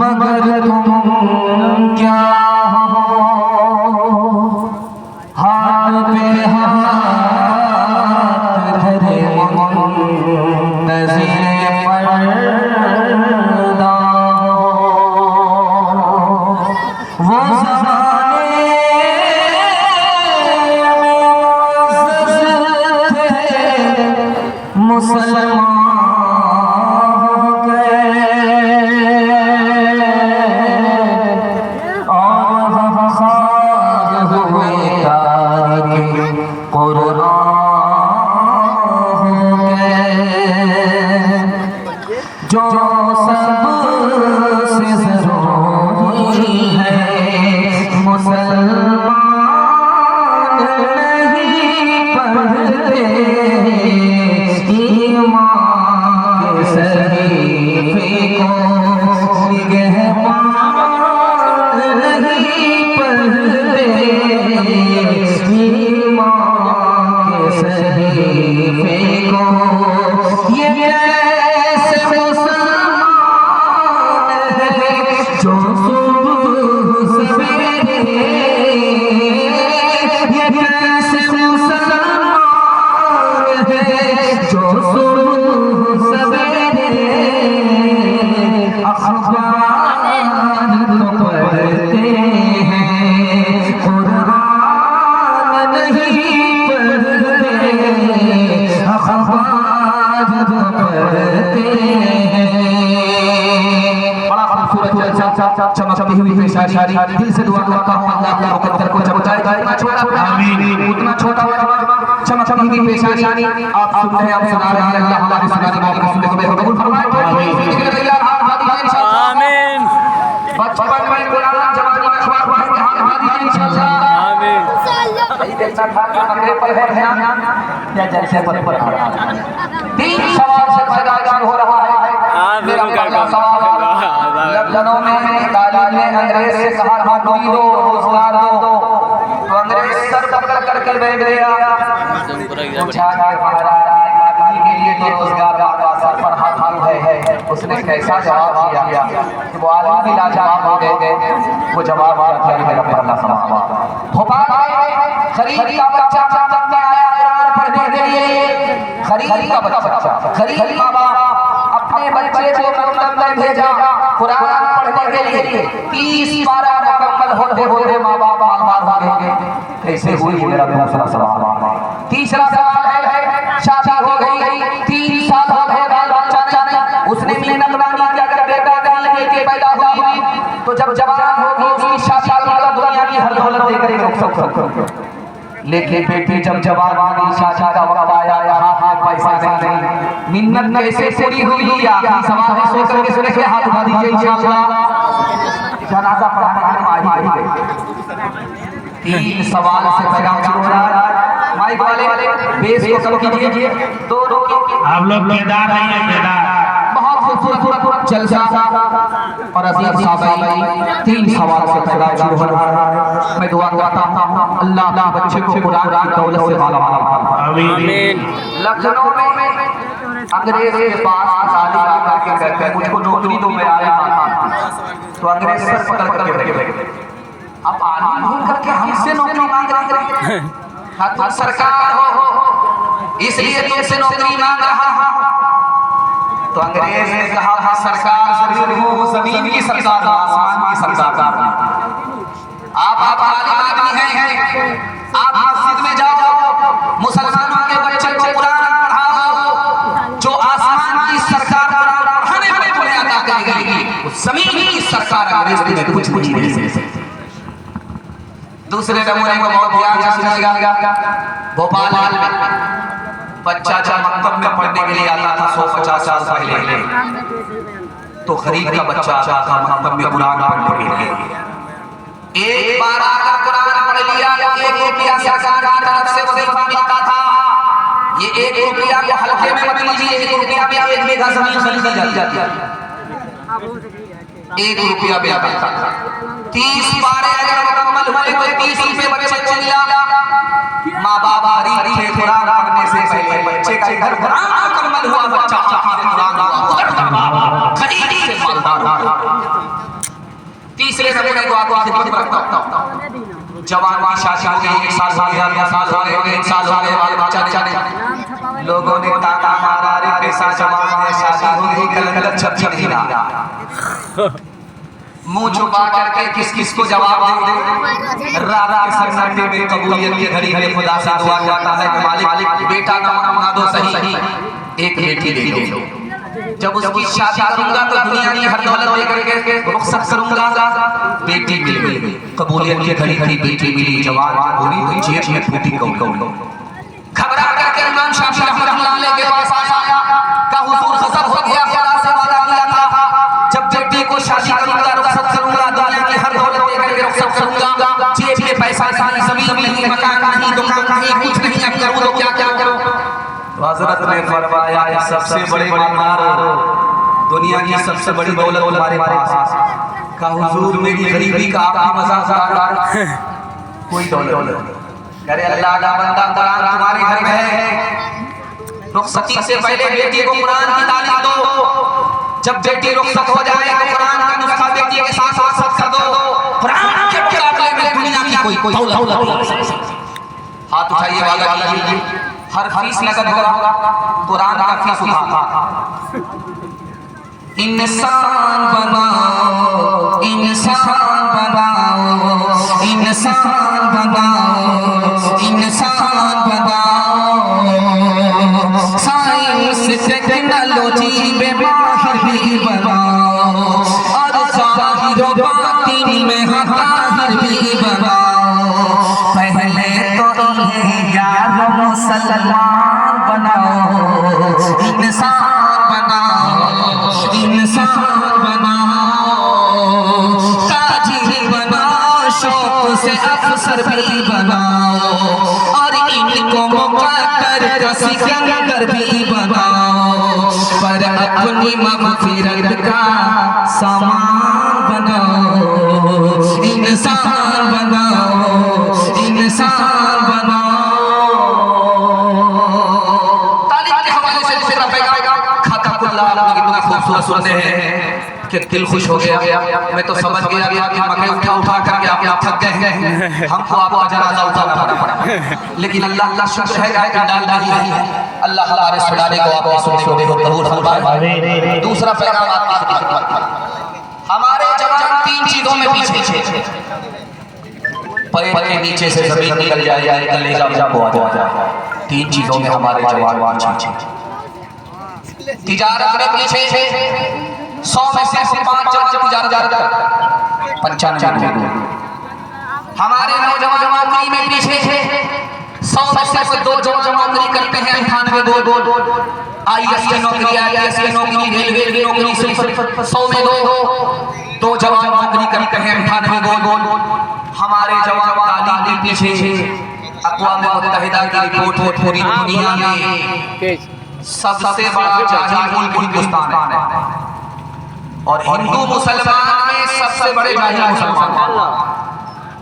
मगर तुम क्या हो हाथ पे हाथ धरे नज़ीर पर्दा वो ज़माने मुसलमान जो सबसे ज़रूरी है मुसलमान नहीं पढ़ते ईमान के सहीफे को निगहबान नहीं पढ़ते ईमान के सहीफे को ये जो सुबह सवेरे ये कैसे मुसलमान है जो सुबह सवेरे अखबार तो पढ़ते हैं कुरान नहीं पढ़ते अखबार तो पढ़ते हैं। चमकती हुई पेशारी दिल से दुआ करता हूँ अल्लाह अपने मुकद्दर को चमकाए इतना छोटा आमीन उतना छोटा चमकती हुई पेशारी आप सुन रहे हैं आप सुना रहे हैं अल्लाह हमारी सुनाने वाली सुनने को कबूल फरमाए आमीन बचपन में कुरान जवानी में अखबार पढ़ेंगे हाथ दीजिए इंशाअल्लाह आमीन सही देखना था कमरे पर है ध्यान या जैसे पर 3 सवाल से पैदा हो रहा है मेरा पहला सवाल लखनऊ में तालीम अंग्रेज से कहा था नौकरी दो रोजगार दो तो अंग्रेज सर पकड़ कर बैठ गया पूछा के लिए तो रोजगार का सर पर हाथ है उसने कैसा जवाब दिया कि वो आदमी लाजवाब हो गए वो जवाब दिया मेरा पहला सवाल भोपाल खरीद का बच्चा में आया कुरान पढ़ने के लिए खरीद का बच्चा खरीद माँ बाप अपने बच्चे को मकतब में भेजा कुरान पढ़ने के लिए 30 पारा मुकम्मल होते माँ बाप बार भागेंगे कैसे हुई मेरा दूसरा सवाल। तीसरा सवाल है शादी हो गई 3 साल हो गए बच्चा नहीं उसने मेहनत मांगी कि अगर बेटा के पैदा हुई तो जब जवान होगी शादी का दुनिया की हर दौलत देकर सब लेकिन बेटे जब जवानी शादी का वक्त आया हाथ पैसा नहीं मिन्नत कैसे पूरी हुई आखिरी सवाल है सोच करके सुने से हाथ उठा दीजिए इंशाअल्लाह जनाजा पढ़ाने आई गई 3 सवाल से पैगाम शुरू हो रहा है बेस को कम कीजिए। दोनों आप लोग केदार नहीं है, केदार बहुत खूबसूरत जलसा और अजीम साहब 3 सवाल से पैदा शुरू हो रहा है। मैं दुआ करता हूं अल्लाह बच्चे को कुरान की दौलत से माला माल फरमाए। आमीन। लखनऊ में अंग्रेज के पास ताली लगा के कहते हैं मुझको नौकरी दो, मैं आया तो अंग्रेज सर पकड़ करके रखे। अब आदमी घूम करके हमसे नौकरी मांग रहे हैं, सरकार हो इसलिए तुमसे नौकरी मांग रहा है। तो अंग्रेज ने कहा हाँ सरकार जरूर हो, जमीन की सरकार, आसमान की सरकार। आप आलिम हैं, आप मस्जिद में जाओ, मुसलमानों के बच्चे को कुरान पढ़ाओ, जो आसमान की सरकार कुरान पढ़ाने वाले को अदा करेगी, जमीन की सरकार अंग्रेज ने कुछ नहीं दे सकती। दूसरे नमूने को बहुत ध्यान से सुनिएगा। भोपाल में बच्चा जब मकतब में पढ़ने के लिए आता था 150 साल पहले, तो गरीब का बच्चा आता था मकतब में कुरान पढ़ने के लिए। एक बार अगर कुरान पढ़ लिया तो 1 रुपया सरकार की तरफ से वजीफा मिलता था। ये 1 रुपया को हल्के में मत लीजिए, 1 रुपया में 1 बीघा जमीन खरीदी जाती है। 1 रुपया भी मिलता था। 30 बारे अगर मुकम्मल हुए तो 30 रुपये बच्चे को मिला। माँ बाप गरीब थे, कुरान पढ़ने से पहले बच्चे का घर कुरान मुकम्मल हुआ, बच्चा हाफिज़ कुरान हुआ, खरीदी से मालदार हुआ। तीसरे नमूने को आपको खिदमत में रखता हूं। जवान की शादी हो गई, 1 साल हो गया, 2 साल हो गए, 3 साल हो गए, बाल बच्चा ने लोगों ने ताना मारा, रे पैसा जमा है, शादी हो गई, कैलेंडर छप नहीं रहा। मुंह छुपा करके किस किस को जवाब दे। रात के सन्नाटे में कबूलियत की घड़ी घड़ी खुदा से दुआ करता है कि मालिक बेटा ना मना दो सही, एक बेटी दे दो। जब उसकी शादी करूंगा तो दुनिया की हर दौलत लेकर के रुखसत करूंगा। बेटी मिल गई, कबूलियत की घड़ी घड़ी बेटी मिली, जवान हुई तो जेब में फूटी कौड़ी। घबरा करके इमाम शाफी रहमतुल्लाह अलैह के पास आया, कहा हुजूर गजब हो गया, खुदा से वादा किया था जब बेटी को शादी करूंगा रुखसत करूंगा, दुनिया की हर दौलत लेकर के रुखसत करूंगा, जेब में पैसा नहीं, जमीन नहीं, मकान नहीं, दुकान नहीं, कुछ नहीं, अब करूं तो क्या करूं। हज़रत ने फरमाया सबसे बड़े मालदार दुनिया की सबसे बड़ी दौलत तुम्हारे पास। कहा हुजूर मेरी गरीबी का आप भी मजाक उड़ा रहे हैं, कोई दौलत। करे अल्लाह का बंदा कुरान तुम्हारे घर में है, रुखसती से पहले बेटी को कुरान की तालीम दो। जब बेटी रुखसत हो जाए तो कुरान का नुस्खा बेटी के साथ रुखसत कर दो। कुरान के मुकाबले में दुनिया की कोई दौलत नहीं। हाथ उठाइए, वादा कीजिए, हर फीस नकद होगा, कुरान का फीस उठा। इंसान बनाओ, इंसान बनाओ, इंसान बनाओ, इंसान बनाओ, साइंस टेक्नोलॉजी में माहिर भी बनाओ, और ज़ाहिर व बातिन में हाहिर भी बनाओ। पहले तो इन्हें यार मुसलमान बनाओ, इंसान बनाओ, इंसान बनाओ, ताजी बनाओ, शौक से अफसर भी बनाओ, और इनको मुक़द्दर का सिकंदर भी बनाओ, पर अपनी मग़फ़िरत का सामान बनाओ, इंसान बनाओ, इंसान बनाओ। खूबसूरत है कि दिल खुश हो गया। मैं तो समझ गया कि मकई उठा करके आप थक गए हैं, हमको आपका जनाजा उठाना पड़ा, लेकिन अल्लाह शुक्र है कि डालना ही है। अल्लाह हमारे सुनाने को आपने सुनने को कबूल फरमाए। दूसरा पैगाम आपकी खिदमत, हमारे जवान 3 चीजों में पीछे, पैर के नीचे से जमीन निकल जाए, कलेजा को आ जाए, 3 चीजों में हमारे जवान पीछे। तिजारत में पीछे 100 में से 5 जवान तिजारत 95। हमारे नौजवान नौकरी में पीछे 100 में से 2 जवान नौकरी करते हैं, 98 IAS की नौकरी, IAS की नौकरी, रेलवे की नौकरी, 100 में 2 जवान नौकरी करते हैं, 98। हमारे जवान तालीम पीछे अक़वाम मुत्तहिदा की रिपोर्ट है पूरी दुनिया में सबसे बड़ा जाहिल मुल्क हिंदुस्तान है और हिंदू मुसलमान में सबसे बड़े जाहिल मुसलमान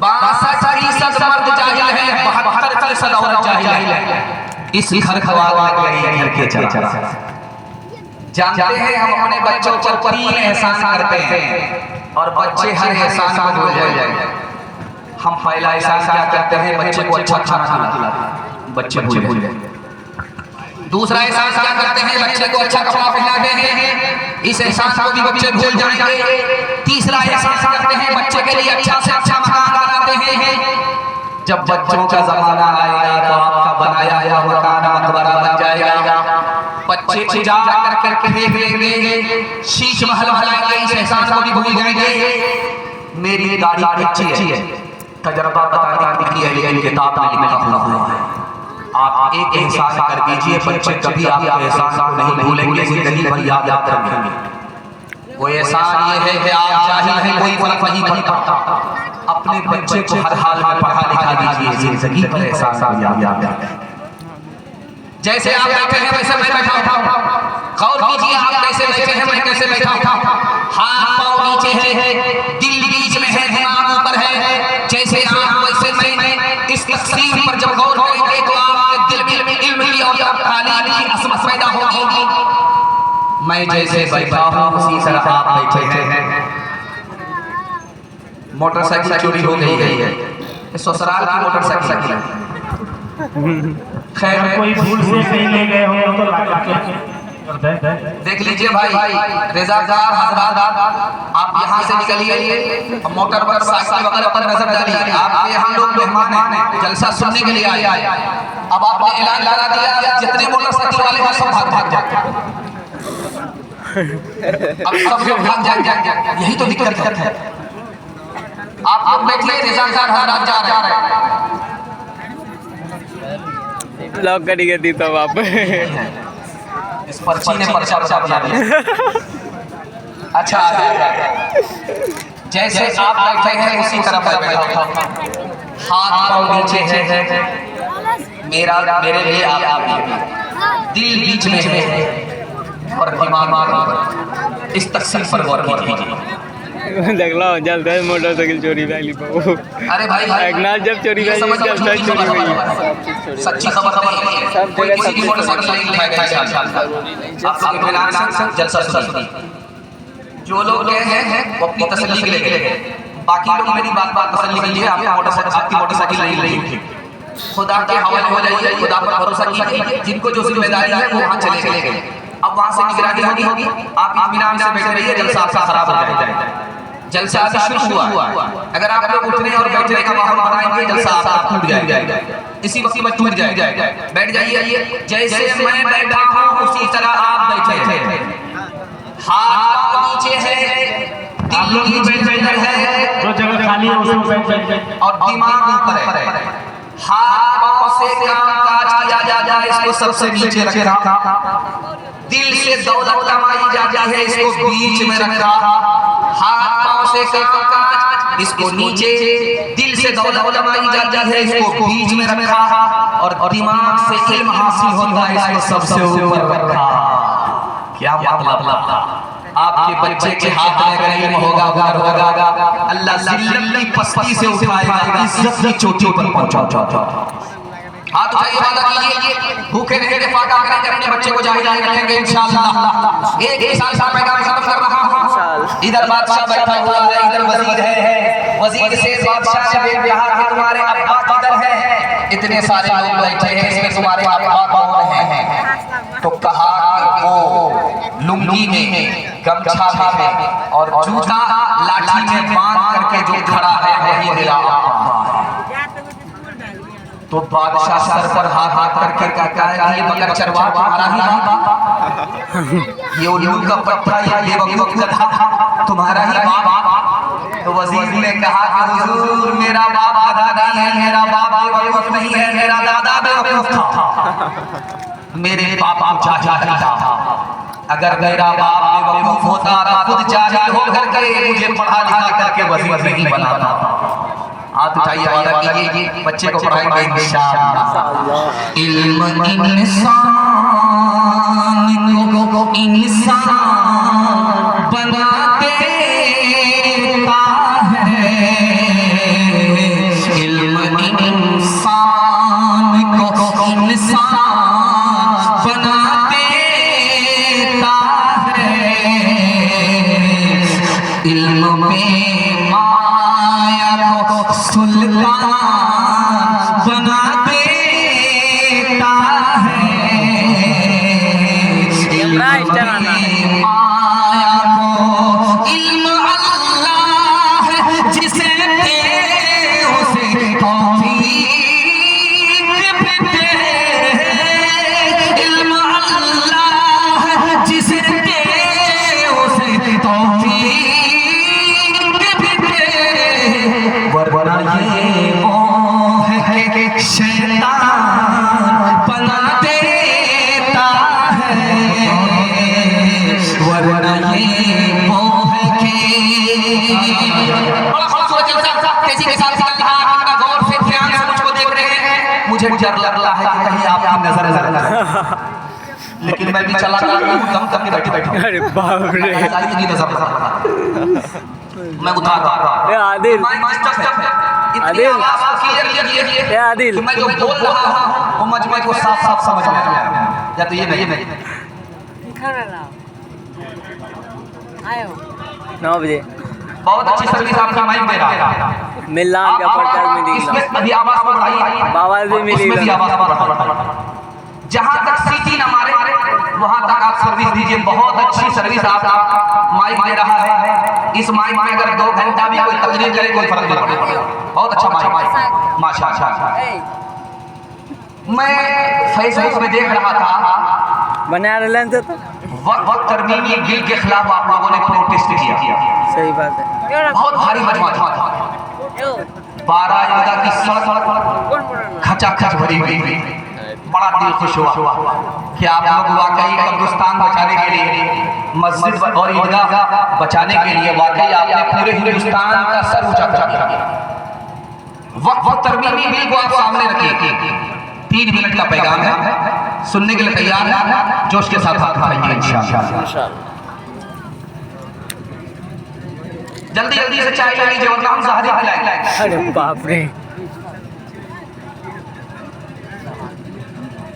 62% मर्द जाहिल है, 72% औरत जाहिल है। इस घर के चला जानते हैं हम अपने बच्चों पर 3 एहसान करते हैं और बच्चे हर एहसान को भूल जाएंगे। हम पहला एहसान क्या करते हैं? बच्चे को अच्छा खाना खिलाते, बच्चे भूल जाएंगे। दूसरा एहसान क्या करते हैं? बच्चे को अच्छा कपड़ा पहनाते हैं, इस एहसान को भी बच्चे भूल जाएंगे। तीसरा एहसान करते हैं बच्चे के लिए अच्छा से अच्छा मकान बनाते हैं। जब बच्चों का जमाना आएगा तो आपका बनाया हुआ मकान मकबरा बन जाएगा। बच्चे जा करके देख लेंगे, शीश महल बनाएंगे, इस एहसान को भी भूल जाएंगे। मेरी दाढ़ी कच्ची है, तजर्बा बताने की है, किताब में लिखा हुआ है। आप एक एहसान कर दीजिए, बच्चे कभी आपके एहसान को नहीं भूलेंगे, जिंदगी भर याद रखेंगे। वो एहसान ये है कि आप जाहिल हैं, कोई फर्क नहीं पड़ता। अपने बच्चे को हर हाल में पढ़ा लिखा दीजिए, जिंदगी भर एहसान याद रखें। जैसे आप बैठे हैं वैसे मैं बैठा हूं, गौर कीजिए आप कैसे बैठे हैं, मैं कैसे बैठा हूं। हाथ पांव नीचे है, दिल बीच में है, दिमाग ऊपर है। जैसे आप वैसे मैं इस तस्वीर पर जब गौर करेंगे तो आपके दिल में इल्म की और तालीम की असमत पैदा होगी। मैं जैसे बैठा हूं उसी तरह आप बैठे हैं। मोटरसाइकिल चोरी हो गई है, ससुराल की मोटरसाइकिल है, खैर कोई भूल से नहीं ले गए हो तो देख लीजिए भाई रज़ाकार हज़रात, आप यहाँ से निकलिए, मोटर पर साइकिल वगैरह पर नजर डालिए। आपके यहाँ लोग मेहमान हैं, जलसा सुनने के लिए आए। अब आपने ऐलान करा दिया, जितने मोटरसाइकिल वाले हैं सब भाग जाए, अब सब लोग भाग जाए। यही तो दिक्कत है। आप लोग बैठिए, रज़ाकार हज़रात जा रहे हैं। लॉक करेंगे दी तब आप इस पर्ची ने पर्चा बना दिया। अच्छा जैसे आप बैठे हैं उसी तरह मैं बैठा हूं, हाथ पांव नीचे है, मेरे लिए आप दिल बीच में है और दिमाग इस तस्वीर पर गौर कीजिए। देख लो जल्द है मोटरसाइकिल चोरी वाली बहु। अरे भाई एक नाच जब चोरी वाली जलसा चोरी हुई, सच्ची खबर नहीं है, कोई किसी की मोटरसाइकिल नहीं उठाएगा इंशाल्लाह। आप लोग इत्मीनान से जलसा सुनिए। जो लोग हैं वो अपनी तसल्ली के लिए गए, बाकी लोग मेरी बात तसल्ली के लिए आपकी मोटरसाइकिल नहीं उठी। खुदा के हवाले हो जाइए, खुदा पर भरोसा कीजिए, जिनको जो जिम्मेदारी है वो वहाँ चले गए। अब वहाँ से निगरानी होगी, आप इत्मीनान से बैठे रहिए, जलसा आपका खराब हो जाएगा। जलसा अभी शुरू हुआ, अगर आप लोग उठने और बैठने का माहौल बनाएंगे जलसा आपका टूट जाएगा, इसी वक्त में टूट जाएगा। बैठ जाइए, जैसे मैं बैठा हूँ उसी तरह आप बैठे थे, हाथ नीचे है, दिल नीचे है, जो जगह खाली है उसमें बैठ और दिमाग ऊपर है। हाथ पांव से कामकाज किया जाता है, इसको सबसे नीचे रखा। दिल से दौलत कमाई जाती है, इसको बीच में रखा। हाथ पांव से कामकाज इसको नीचे, दिल से दौलत कमाई जाती है, इसको बीच में रखा। और दिमाग से इल्म हासिल होता है, इसको सबसे ऊपर रखा। क्या मतलब? आपके बच्चे के हाथ में अगर इल्म होगा, अल्लाह जिल्लत की पस्ती से उठाएगा, इज्जत की चोटी पर पहुंचाएगा। हाथ उठाइए, वादा कीजिए, भूखे रहेंगे, फाका करेंगे, अपने बच्चे को जाहिल रखेंगे इंशाअल्लाह। एक साल पैगाम खत्म कर रहा हूं। इधर बादशाह बैठा हुआ है, इधर वजीर है, वजीर से बादशाह ने कहा कि तुम्हारे अब्बा किधर हैं? इतने सारे लोग बैठे हैं, इसमें तुम्हारे अब्बा कौन हैं? तो कहा वो लुंगी में, गमछा में और जूता लाठी में बांध करके जो खड़ा है वही मेरा अब्बा। तो बादशाह सर पर हाथ करके कहता है ये मगर चरवाहा तुम्हारा ही बाप, ये उल्लू का पट्टा, ये बेवकूफ गधा तुम्हारा ही बाप। तो वजीर ने कहा कि हुजूर मेरा बाप गधा नहीं है, मेरा बाप बेवकूफ नहीं है, मेरा दादा बेवकूफ था, मेरे बाप जाहिल था। अगर मेरा बाप बेवकूफ होता तो खुद जाहिल होकर के मुझे पढ़ा लिखा करके वजीर नहीं बनाता। हाथ उठाइए, वादा कीजिए बच्चे को पढ़ाएंगे इंशाअल्लाह। इल्म इंसान को इंसान बना देता है, इल्म इंसान को इंसान बना देता है, इल्म में माया को सुल्तान बना देता है, इल्म में माया को, इल्म अल्लाह जिसे दे उसे तौफीक भी दे, इल्म अल्लाह जिसे दे उसे तौफीक भी दे, वरना ये वो है कि शैतान बना देता है, वरना ये वो है कि कैसी के साथ कितना गौर से ध्यान से मुझको देख रहे हैं, मुझे डर लग रहा है कि कहीं आपकी नजर न लगे, लेकिन मैं भी चला गया दम दम के बैठे बैठे अरे बाप रे की नजर मैं उतार रहा ए आदिल आदिल ए आदिल मैं जो बोल रहा हूं वो मजमे को साफ साफ समझ में आ गया, या तो ये नहीं 9 बजे बहुत अच्छी सर्विस आपका माइक दे रहा है, मिलना क्या पड़ता है मिली इसमें अभी आवाज बढ़ाई, आवाज भी मिली, उसमें भी आवाज बढ़ाई, जहां तक सीटी न मारे वहां तक आप सर्विस दीजिए। बहुत अच्छी सर्विस आप माइक दे रहा है, इस माइक में अगर 2 घंटा भी कोई तकलीफ करे कोई फर्क नहीं पड़ेगा, बहुत अच्छा माइक माशाअल्लाह। मैं फेसबुक में देख रहा था बना रहे तो वक्त तरमीमी बिल के खिलाफ आप लोगों ने प्रोटेस्ट किया, सही बात है, बहुत भारी मजमा था, 12 जगह की सड़क खचाखच भरी हुई, बड़ा दिल खुश हुआ कि आप लोग वाकई कब्रिस्तान बचाने के लिए, मस्जिद और ईदगाह बचाने के लिए वाकई आपने पूरे हिंदुस्तान का सर ऊंचा कर दिया। वक्त तरमीमी बिल को आप सामने रखिए, 3 मिनट का पैगाम है, सुनने के लिए तैयार है, जोश के साथ हाथ उठाइए इंशाअल्लाह। जल्दी जल्दी से चाय लीजिए वरना हम सहारे पिलाएंगे। अरे बाप रे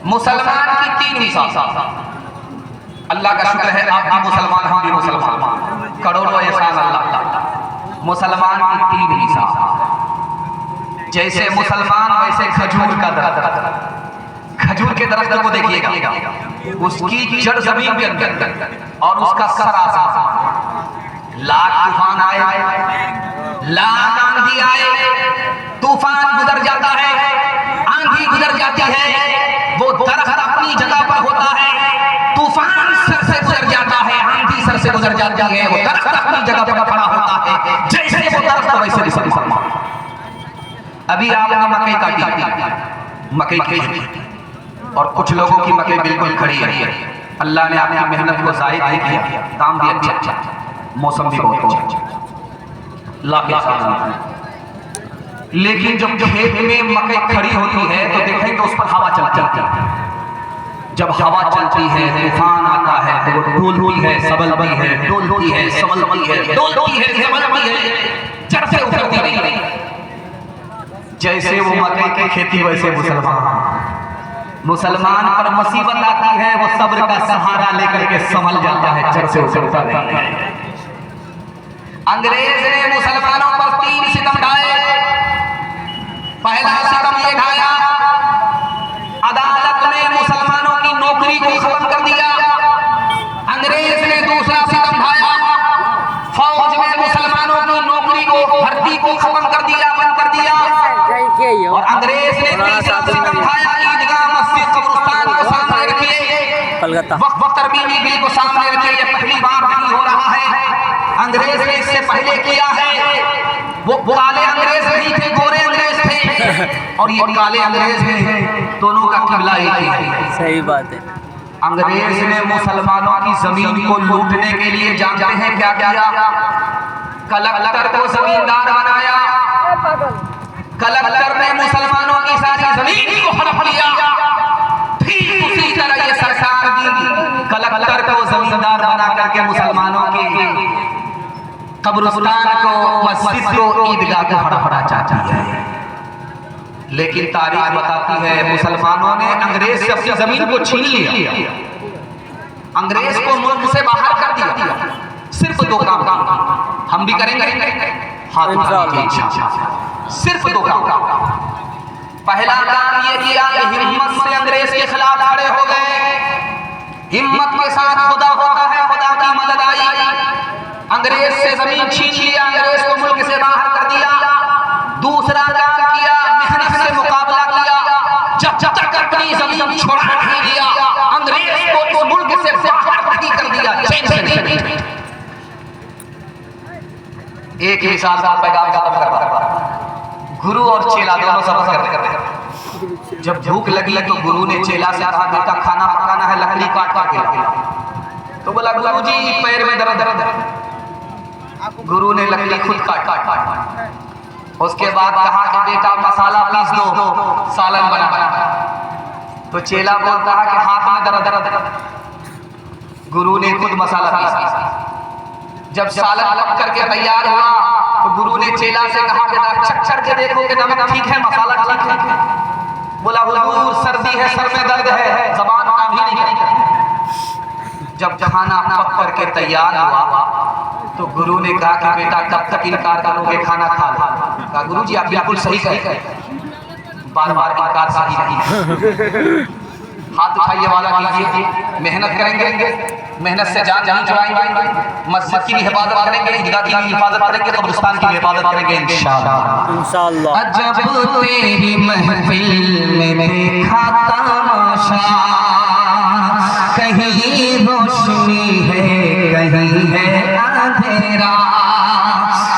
मुसलमान की 3 निशान, अल्लाह का शुक्र है आप भी मुसलमान हम भी मुसलमान, करोड़ों एहसान अल्लाह का। मुसलमान की 3 निशान, जैसे मुसलमान वैसे खजूर का दरख्त, खजूर के दरख्त को देखिएगा, उसकी जड़ जमीन के अंदर और उसका सर आसमान, लाख तूफान आए, लाख आंधी आए, तूफान गुजर जाता है, आंधी गुजर जाती है, वो दरख्त अपनी जगह पर होता है, तूफान सर से गुजर जाता है, आंधी सर से गुजर जाती है, वो दरख्त अपनी जगह पर खड़ा होता है, जैसे वो दरख्त वैसे मुसलमान। अभी आपने मकई काटी, मकई खेती, और कुछ लोगों की मकई बिल्कुल खड़ी है, अल्लाह ने आपकी मेहनत को जायद नहीं किया, दाम भी अच्छा, मौसम भी बहुत अच्छा, लेकिन जब खेत में मकई खड़ी होती है तो देखें तो उस पर हवा चलती है, जब हवा चलती है तूफान आता है तो वो डोलती है सबलती है, डोलती है सबलती है, डोलती है सबलती है, जड़ से उतरती नहीं। जैसे वो मकई की खेती वैसे मुसलमान पर मुसीबत आती है वो सब्र का सहारा लेकर के संभल जाता है, जड़ से उतरता नहीं। अंग्रेज ने मुसलमानों पर 3 सितम ढाए। पहला सितम ये ढाया, अदालत ने मुसलमानों की नौकरी को खत्म कर दिया। अंग्रेज ने दूसरा सितम ढाया, फौज में मुसलमानों की नौकरी को, भर्ती को खत्म कर दिया, बंद कर दिया। और अंग्रेज ने तीसरा सितम ढाया, ईदगाह मस्जिद कब्रिस्तान को सामने रखिए, वक्त तरमीमी बिल को सामने रखिए। ये पहली बार नहीं हो रहा है, अंग्रेज ने इससे पहले किया है। वो काले अंग्रेज नहीं थे, गोरे अंग्रेज थे, और ये काले अंग्रेज हैं, दोनों का किबला एक ही है। सही बात है। अंग्रेज ने मुसलमानों की जमीन को लूटने के लिए जानते हैं क्या किया? कलेक्टर को जमींदार बनाया, कलक्टर ने मुसलमानों की सारी जमीन को हड़प लिया। ठीक उसी तरह ये सरकार भी कलक्टर को जमींदार बना करके मुसलमानों के कब्रिस्तान को, मस्जिद को, ईदगाह को हड़पना चाहती है। लेकिन तारीख बताती है मुसलमानों ने अंग्रेज से अपनी जमीन को छीन लिया, अंग्रेज को मुल्क से बाहर कर दिया। सिर्फ दो काम हम भी करेंगे, सिर्फ दो काम। पहला काम ये किया कि हिम्मत से अंग्रेज के खिलाफ खड़े हो गए। हिम्मत के साथ खुदा होता है, खुदा की मदद आई। अंग्रेज से जमीन छीन लिया, अंग्रेज को मुल्क से बाहर कर दिया। दूसरा काम किया, मेहनत से मुकाबला किया। जब तक अपनी जमीन छोड़ा नहीं दिया, अंग्रेज को इस मुल्क से बाहर नहीं कर दिया। एक ही साल का पैगाम खत्म कर गुरु और चेला दोनों सफर कर रहे। जब भूख लगी तो गुरु ने चेला से कहा, बेटा खाना पकाना है, लकड़ी काट काट के। तो बोला गुरु जी पैर में दर्द। गुरु ने लकड़ी खुद काट काट। उसके बाद कहा कि बेटा मसाला पीस दो, सालन बना। तो चेला बोलता है कि हाथ में दर्द। गुरु ने खुद मसाला पीसा। जब सालन पक करके तैयार हुआ तो गुरु ने चेला से कहा कि चख करके देखो कि नमक ठीक है, मसाला ठीक है। बोला हुजूर सर्दी है, सर में दर्द है, ज़बान काम ही नहीं करती। जब खाना पक करके तैयार हुआ तो गुरु ने कहा कि बेटा कब तक इनकार करोगे, खाना खा लो। कहा गुरु जी आप बिल्कुल सही कहे, बार बार इनकार सही नहीं। हाथ उठाइए वाला कीजिए, मेहनत करेंगे, मेहनत से जान छुड़ाएंगे, मस्जिद की भी हिफाजत करेंगे, ईदगाह की भी हिफाजत करेंगे, कब्रिस्तान की भी हिफाजत करेंगे इंशाअल्लाह। इंशाअल्लाह। अजब तेरी महफिल में देखा तमाशा, कहीं रोशनी है, कहीं है अंधेरा।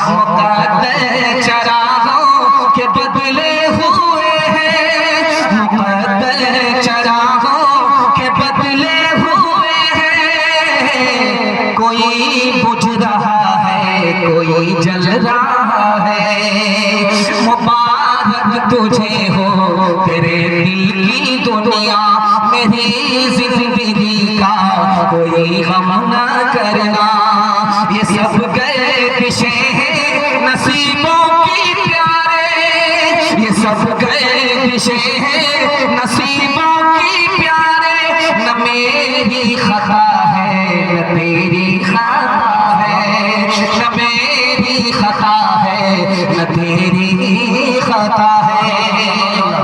मुक़द्दर चरागों के बदले हुए हैं, मुक़द्दर चरागों के बदले हुए हैं। कोई बुझ रहा है, कोई जल रहा है। मुबारक तुझे हो तेरे दिल की दुनिया, मेरी जिंदगी का कोई गम न करना। ये सब गर्दिशें हैं नसीबों की प्यारे, ये सब गर्दिशें हैं नसीबों की प्यारे। न मेरी खता है न तेरी खता है, न मेरी खता है न तेरी खता है।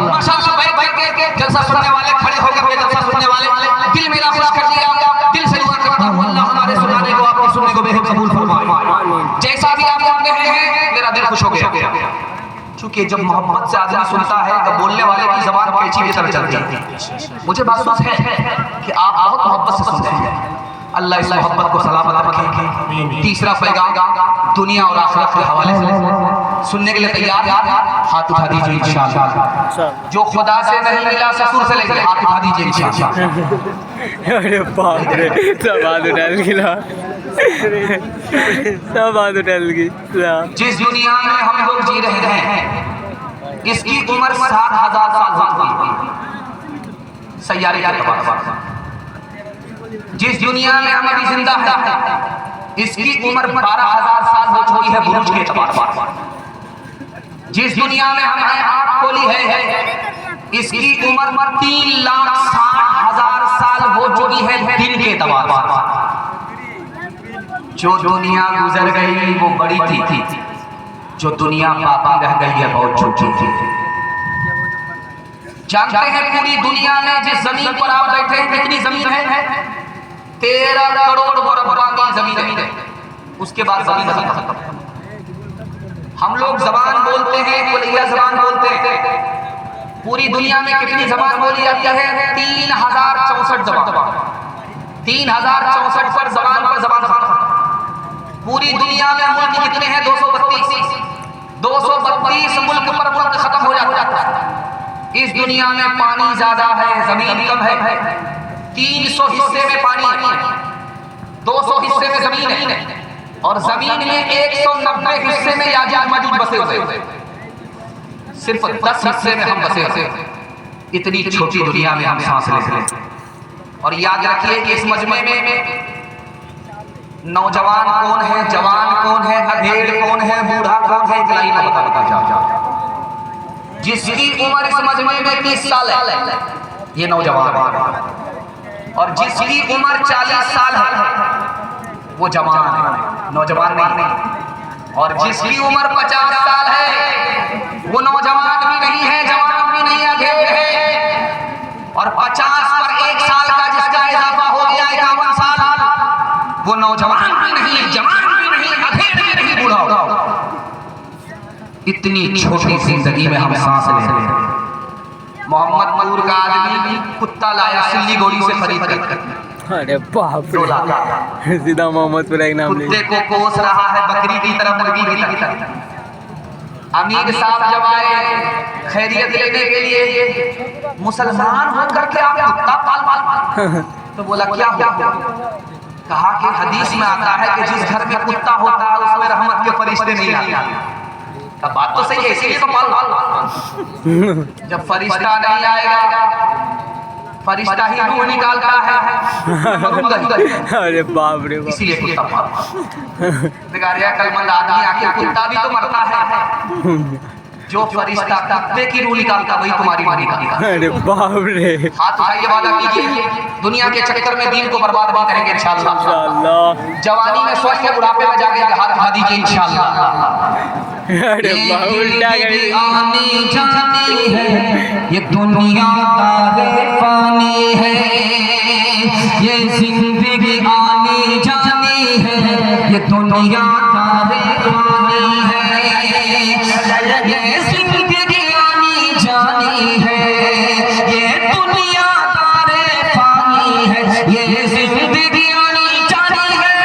माशाअल्लाह भाई के जलसा सुनने वाले खड़े होकर के जलसा सुनने वाले दिल मेरा खुश कर दिया। दिल से दुआ करता हूं अल्लाह हमारे सुनाने को, आपके सुनने को बेहद कबूल फरमाए। जैसा भी आप सुनते हैं मेरा दिल खुश हो गया। क्योंकि जब मोहब्बत से आदमी सुनता है तो बोलने वाले की ज़बान कैंची की तरह चलती है। मुझे महसूस है कि आप बहुत मोहब्बत से सुनते हैं। अल्लाह इस मोहब्बत को सलामत रखे। तीसरा पैगाम दुनिया और आखिरत के हवाले से सुनने के लिए तैयार? हाथ उठा दीजिए इंशाअल्लाह। जो खुदा से नहीं मिला ससुर से लेके हाथ उठा दीजिए इंशाअल्लाह। अरे बाप रे, सब हाथ उठा गिला, सब हाथ उठा गिला। जिस दुनिया में हम लोग जी रहे हैं इसकी उम्र 7,000 साल हुई सैयारे के तबादला। जिस दुनिया में हम अभी जिंदा हैं इसकी उम्र 12,000 साल हो चुकी है बुरुज के तबादला। जिस दुनिया में हमने आँख खोली है इसकी उम्र 3,60,000 साल हो चुकी है दिन के तबादला। जो दुनिया गुजर गई वो बड़ी थी, जो दुनिया बाकी रह गई है बहुत छोटी थी। जानते हैं पूरी दुनिया में जिस जमीन पर आप बैठे हैं कितनी जमीन है? 13 करोड़ मुरब्बा की जमीन है। उसके बाद जमीन खत्म। हम लोग जबान बोलते हैं, कुलिया जबान बोलते हैं। पूरी दुनिया में कितनी जबान बोली जाती है? 3064 जबान। 3064 पर जबान खत्म। पूरी दुनिया में मुल्क कितने हैं? 232। 232 मुल्क पर मुल्क खत्म हो जाता है। इस दुनिया में पानी ज्यादा है, जमीन कम है। 300 हिस्से में पानी है, 200 हिस्से में जमीन है, और जमीन में 190 हिस्से में याजूज माजूज बसे हुए। सिर्फ 10 हिस्से में हम बसे हैं। इतनी छोटी दुनिया में हम सांस लेते हैं। और याद रखिए कि इस मजमे में नौजवान कौन है, जवान कौन है, अधेड़ कौन है, बूढ़ा कौन है, एक लाइन में बता जाओ। जिसकी उम्र इस मजमे में 30 साल है ये नौजवान है, और जिसकी उम्र 40 साल है वो जवान है, नौजवान नहीं। और जिसकी उम्र 50 साल है वो नौजवान भी नहीं है, जवान भी नहीं, अधेड़ है। और 50 पर 1 साल का जिसका इजाफा हो गया 51 साल, वो नौजवान भी नहीं, जवान भी नहीं, अधेड़ भी नहीं, बूढ़ा। इतनी छोटी जिंदगी में हम सांस ले रहे हैं। मोहम्मदपुर का आदमी कुत्ता लाया सिल्लीगुड़ी से खरीद कर। अरे बाप रे, सीधा मोहम्मदपुर एक नाम ले। कुत्ते को कोस रहा है बकरी की तरह, मुर्गी की तरह। अमीर साहब जब आए खैरियत लेने के लिए, मुसलमान होकर के आप कुत्ता पाल तो बोला क्या हुआ? कहा कि हदीस में आता है कि जिस घर में कुत्ता होता है उसमें रहमत के फरिश्ते नहीं आते। तब बात तो सही है, इसीलिए तो पाल। जब फरिश्ता नहीं आएगा, फरिश्ता ही रूह निकालता है। अरे बाप रे, इसीलिए कुत्ता पाल। कलमंद आदमी आके कुत्ता भी तो मरता है। जो फरिश्ता कुत्ते की रूह निकालता वही तुम्हारी रूह निकालता। अरे बाप रे, हाथ उठाइए, वादा कीजिए दुनिया के चक्कर में दीन को बर्बाद नहीं करेंगे इंशाअल्लाह। जवानी में स्वस्थ है, बुढ़ापे में जाके हाथ उठा दीजिए इंशाअल्लाह। अरे बाप आनी जानी है ये दुनिया तारे पानी है, ये जिंदगी आनी जानी है ये दुनिया तारे पानी है, ये जिंदगी आनी जानी है ये दुनिया तारे पानी है, ये जिंदगी आनी जानी है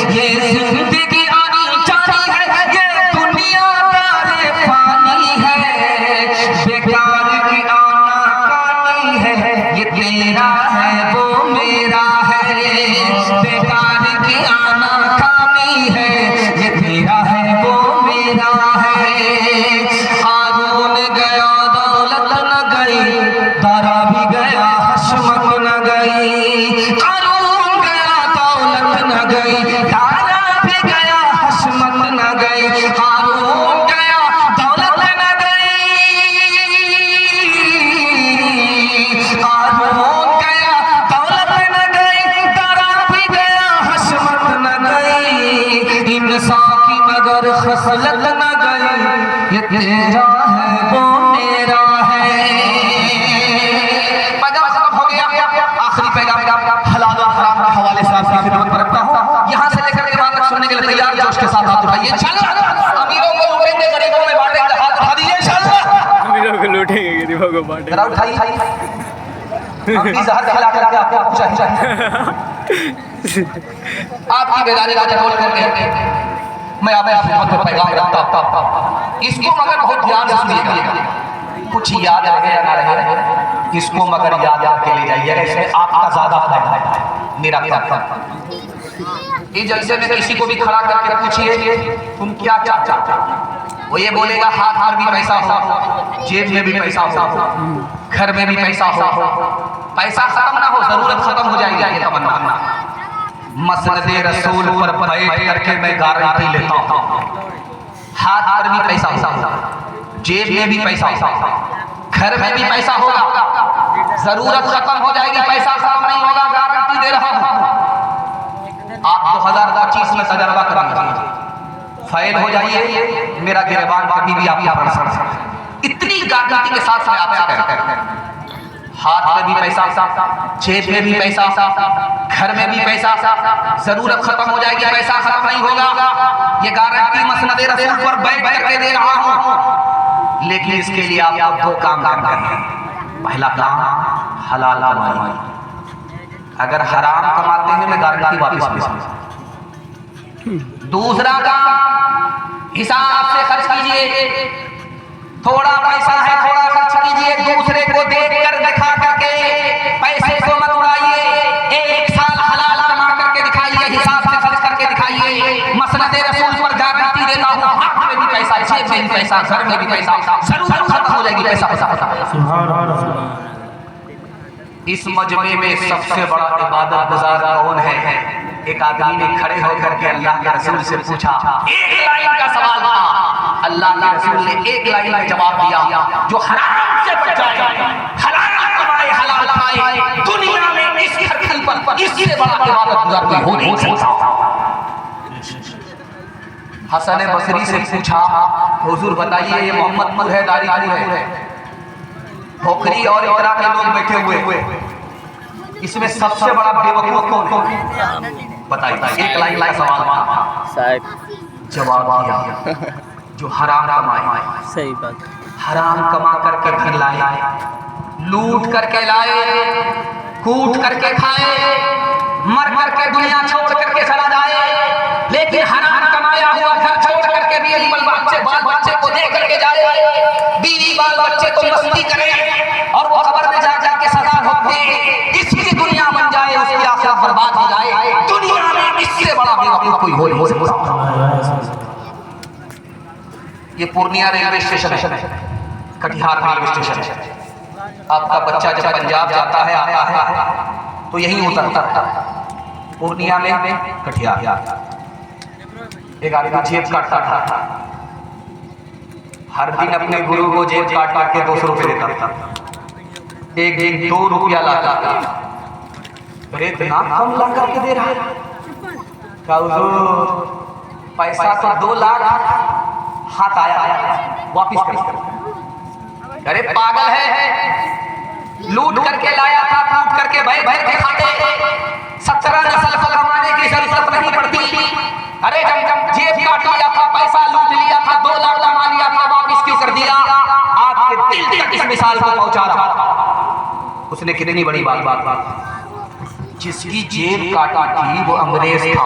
ये जिंदगी आनी जानी है, ये दुनिया तारे पानी है। बेकार की आना कानी है, ये तेरा है वो मेरा है। बेकार की आना कानी है, ये तेरा है वो मेरा है। हारून गया दौलत न गई, दारा भी गया हशमत न गई। हारून गया दौलत न गई, दारा भी गया हशमत न गई। हारून गया दौलत न गई, हारून गया दौलत न गई, दारा भी गया हशमत न गई। इंसान की मगर खसलत न गई, ये तेरा है वो मेरा है। पैगाम खत्म हो गया। आखिरी पैगाम हलाल और हराम के हवाले से आपकी खिदमत में रखता हूं। यहाँ से लेकर के वहां तक सुनने के लिए तैयार, जोश के साथ हाथ उठाइए इंशाअल्लाह। अमीरों को लूटेंगे, गरीबों में बांटेंगे, हाथ उठा दीजिए इंशाअल्लाह। अमीरों को लूटेंगे, गरीबों को बांटेंगे। जरा उठाइए, हम भी जहर खिला करके आपको पहुंचाएंगे। आपकी बेदारी का जरूर करके मैं आपकी खिदमत में पैगाम रखता हूं। इसको मगर बहुत ध्यान से सुनिएगा, कुछ याद रहे या ना रहे, इसको मगर याद करके ले जाइएगा। इसमें आपका ज्यादा फायदा है, मेरा कम। ये जैसे में किसी को भी खड़ा करके पूछिए तुम क्या चाहते हो, वो ये बोलेगा हाथ में भी पैसा हो, जेब में भी पैसा हो, घर में भी पैसा हो, पैसा खत्म ना हो, जरूरत खत्म हो जाएगी, ये तमन्ना। मसनदे रसूल पर बैठ करके मैं गारंटी लेता हूँ, हाथ पर भी पैसा हो, जेब में भी पैसा हो, घर में भी पैसा होगा, जरूरत खत्म हो जाएगी, पैसा खत्म नहीं होगा, गारंटी दे रहा हूँ। आप 2025 में तजर्बा कर लीजिए, फेल हो जाइए, मेरा गिरबान कभी भी आप पढ़ सकते। इतनी गारंटी के साथ मैं आपसे कहता हूं, हाथ में भी पैसा, जेब में भी पैसा, घर में भी पैसा, जरूरत खत्म हो जाएगी, पैसा खत्म नहीं होगा, ये गारंटी मसनदे रसूल पर बैठ करके दे रहा हूं। लेकिन इसके लिए आपको 2 काम करना है। पहला काम हलाल कमाई, अगर हराम कमाते हैं मैं गारंटी वापस। दूसरा काम हिसाब से खर्च कीजिए, थोड़ा पैसा है थोड़ा खर्च कीजिए, दूसरे को देख कर दिखा करके पैसे को मत उड़ाइए। 1 साल हलाल कमा करके दिखाइए, हिसाब से खर्च करके दिखाइए। मसनदे रसूल पर गारंटी देता हूं, हाथ में भी पैसा, घर में भी पैसा, जरूर खत्म हो जाएगी पैसा पैसा पैसा। इस मजमे में सबसे बड़ा इबादत गुजार कौन है? एक आदमी ने खड़े होकर के अल्लाह के रसूल से पूछा, एक लाइन का सवाल था। अल्लाह के रसूल ने एक लाइन में जवाब दिया, जो हराम से बच जाए, हलाल कमाए, हलाल खाए, दुनिया में इस धरती पर इससे बड़ा इबादत गुजार कोई हो नहीं सकता। हसन बसरी से पूछा, हुजूर बताइए ये मोहम्मद मुरहेदारी है, खोखरी और इकरा के लोग बैठे हुए, इसमें सबसे बड़ा बेवकूफ कौन? बताइए। एक लाइन का सवाल था, जवाब दिया, जो हराम कमाए। सही बात। हराम कमा करके घर लाए, लूट करके लाए, कूट करके खाए, मर मर के दुनिया छोड़ करके चला जाए, लेकिन हराम कमाया हुआ घर छोड़ करके भी बाल बच्चे को दे करके जाए, बीवी बाल बच्चे को मस्ती करे और वो खबर में जा करके सजा होते, इसकी दुनिया बन जाए, उसकी आखिरत बर्बाद हो जाए। दुनिया में इससे बड़ा बेवकूफ कोई हो नहीं सकता। ये पूर्णिया रेलवे स्टेशन है, कटिहार रेलवे स्टेशन है। आपका बच्चा जब पंजाब जाता है, आता है तो यही उतरता है पूर्णिया में, कटिहार। एक आदमी जेब काटता था, हर दिन अपने गुरु को जेब काट काट के 200 रुपये देता था। एक दिन 2 रुपया लाता था, अरे इतना कम ला करके दे रहा है, पैसा तो 2 लाख हाथ आया, वापिस कर। अरे पागल है, लूट करके लाया था, लूट करके भय भय के खाते, 17 नस्ल को कमाने की जरूरत नहीं पड़ती। अरे जब जेब काट लिया था, पैसा लूट लिया था, 2 लाख कमा लिया था, वापिस क्यों कर दिया? आपके दिल तक इस मिसाल को पहुंचा रहा। उसने कितनी बड़ी बात, जिसकी जेब काटी थी वो अंग्रेज था,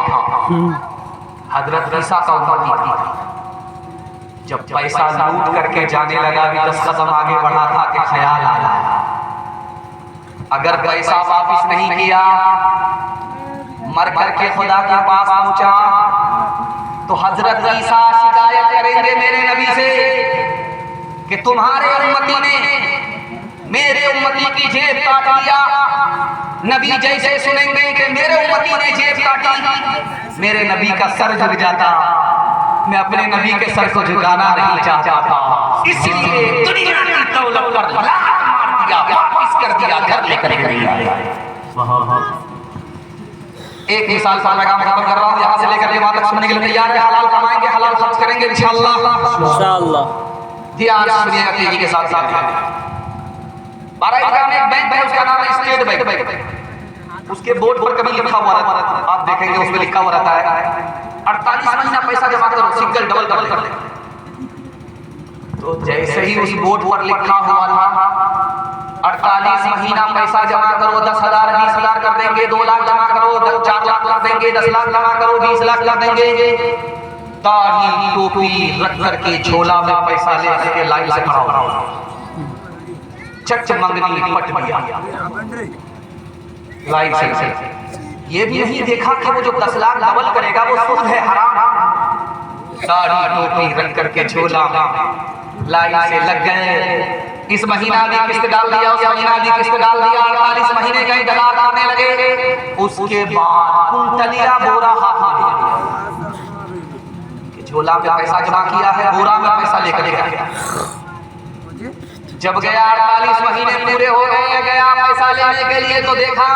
हजरत ईसा का उम्मती थी। जब पैसा लूट करके जाने लगा, भी 10 कदम आगे बढ़ा था कि ख्याल आया, अगर पैसा वापिस नहीं किया, मर करके खुदा के पास पहुंचा, तो हजरत ईसा शिकायत करेंगे मेरे नबी से कि तुम्हारे उम्मती ने मेरे उम्मती की जेब काट लिया। नबी जैसे सुनेंगे कि मेरे उम्मती ने जेब काटी, मेरे नबी का सर झुक जाता। मैं अपने नबी के सर को झुकाना नहीं चाहता था, इसलिए दुनिया की दौलत पर लात मार दिया, वापस कर दिया, घर लेकर नहीं आया। एक मिसाल लगा मैं खत्म कर रहा हूँ, यहाँ से लेकर वहां तक सुनने के लिए तैयार है। हलाल कमाएंगे, हलाल खर्च करेंगे इंशाअल्लाह। ध्यान सुनिएगा तेजी के साथ साथ। बाराईगंज में एक बैंक है, उसका नाम है स्टेट बैंक। उसके बोर्ड पर कभी लिखा हुआ रहता है, आप देखेंगे उसमें लिखा हुआ रहता है 48 महीना पैसा जमा करो, सिंगल डबल कर ले। तो जैसे ही उस बोर्ड पर लिखा हुआ था 48 महीना पैसा जमा करो, 10,000 20,000 कर देंगे, 2 लाख जमा करो, 4 लाख कर देंगे, 10 लाख जमा करो, 20 लाख कर देंगे, दाढ़ी टोपी रख करके झोला में पैसा ले करके लाइन से खड़ा हो, चट मंगनी पट दिया लाइन से। ये भी नहीं देखा कि वो जो 10 लाख डबल करेगा वो सुद है, हराम। दाढ़ी टोपी रख करके झोला में लाइन से लग गए। इस महीना भी किस्त डाल दिया, उस महीना भी किस्त डाल दिया, 48 महीने का इंतजार करने लगे। उसके बाद कुंटलिया बोरा हाथ में कि झोला में पैसा जमा किया है, बोरा में पैसा लेकर गया। जब गया 48 महीने पूरे हो गए, गया पैसा लेने के लिए, तो देखा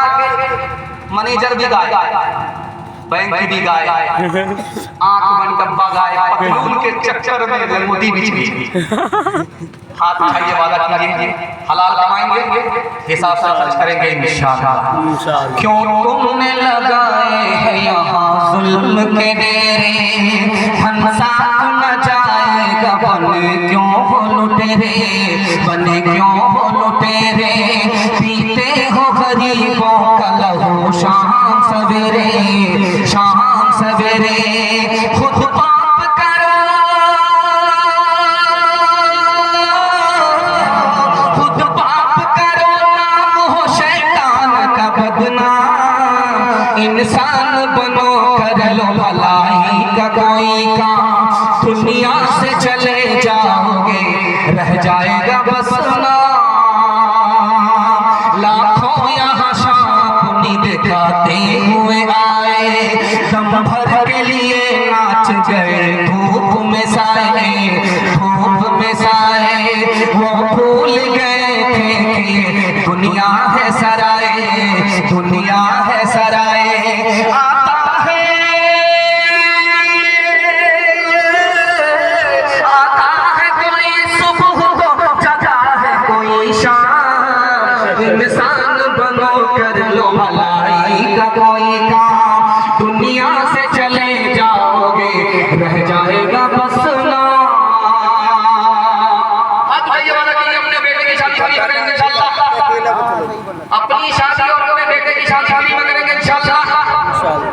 मैनेजर भी गायब, बैंक भी गायब, आंख बंद डब्बा गायब, पतलून के चक्कर में मोती बीच हाथ उठाइए, वादा कीजिए हलाल कमाएंगे, हिसाब से खर्च करेंगे इंशाअल्लाह। क्यों तुमने लगाए हैं यहाँ जुल्म के डेरे, हम साथ न जाएगा बन क्यों हो लुटेरे, बने क्यों हो लुटेरे, पीते हो गरीबों का लहू शाम सवेरे, शाम सवेरे। खुद पाप करो, खुद पाप करो, नाम हो शैतान का बदनाम, इंसान बनो कर लो भलाई का कोई काम, दुनिया से चले जाओ जाएगा बसना। लाखों यहाँ शाम नींद खाते हुए आए, दम भर के लिए नाच गए धूप में साए, धूप में साए। वो भूल गए थे कि दुनिया है सराय, दुनिया है सराय। आता है कोई सुबह को, जगा है कोई शाम। इंसान बनो कर लो भलाई का कोई काम, दुनिया से चले जाओगे रह जाएगा बस नाम। भाई वाला कि अपने बेटे की शादी फ्री में करेंगे इंशाअल्लाह, अपनी शादी और अपने बेटे की शादी फ्री में करेंगे इंशाअल्लाह।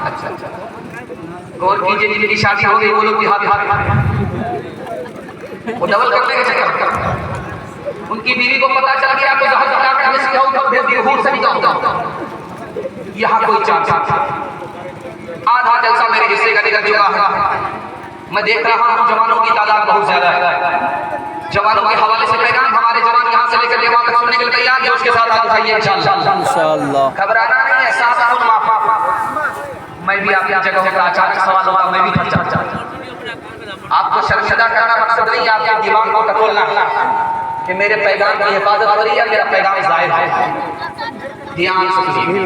अच्छा अच्छा, गौर कीजिए, जिनकी शादी हो गई वो लोग भी हाथ हाथ वो डबल करने के चक्कर, उनकी बीवी को पता चल गया तो जहां तक मैं सिखाऊं तो भेज दिए हूं सभी का। यहां कोई चांस आधा जलसा मेरे हिस्से का निकल चुका है। मैं देख रहा हूं जवानों की तादाद बहुत ज्यादा है। जवानों के हवाले से पैगाम हमारे जवान यहां से लेकर वहां तक सुनने के लिए तैयार है, उसके साथ आप उठाइए इंशाअल्लाह। घबराना नहीं है, साफ माफ। मैं भी आपकी जगह होगा, अचानक सवाल होगा, मैं भी फंस जाता। आपको शर्मिंदा करना मकसद नहीं, आपके दिमाग को टटोलना कि मेरे पैगाम की हिफाजत हो रही है, मेरा पैगाम जाहिर है। ध्यान से सुनिए,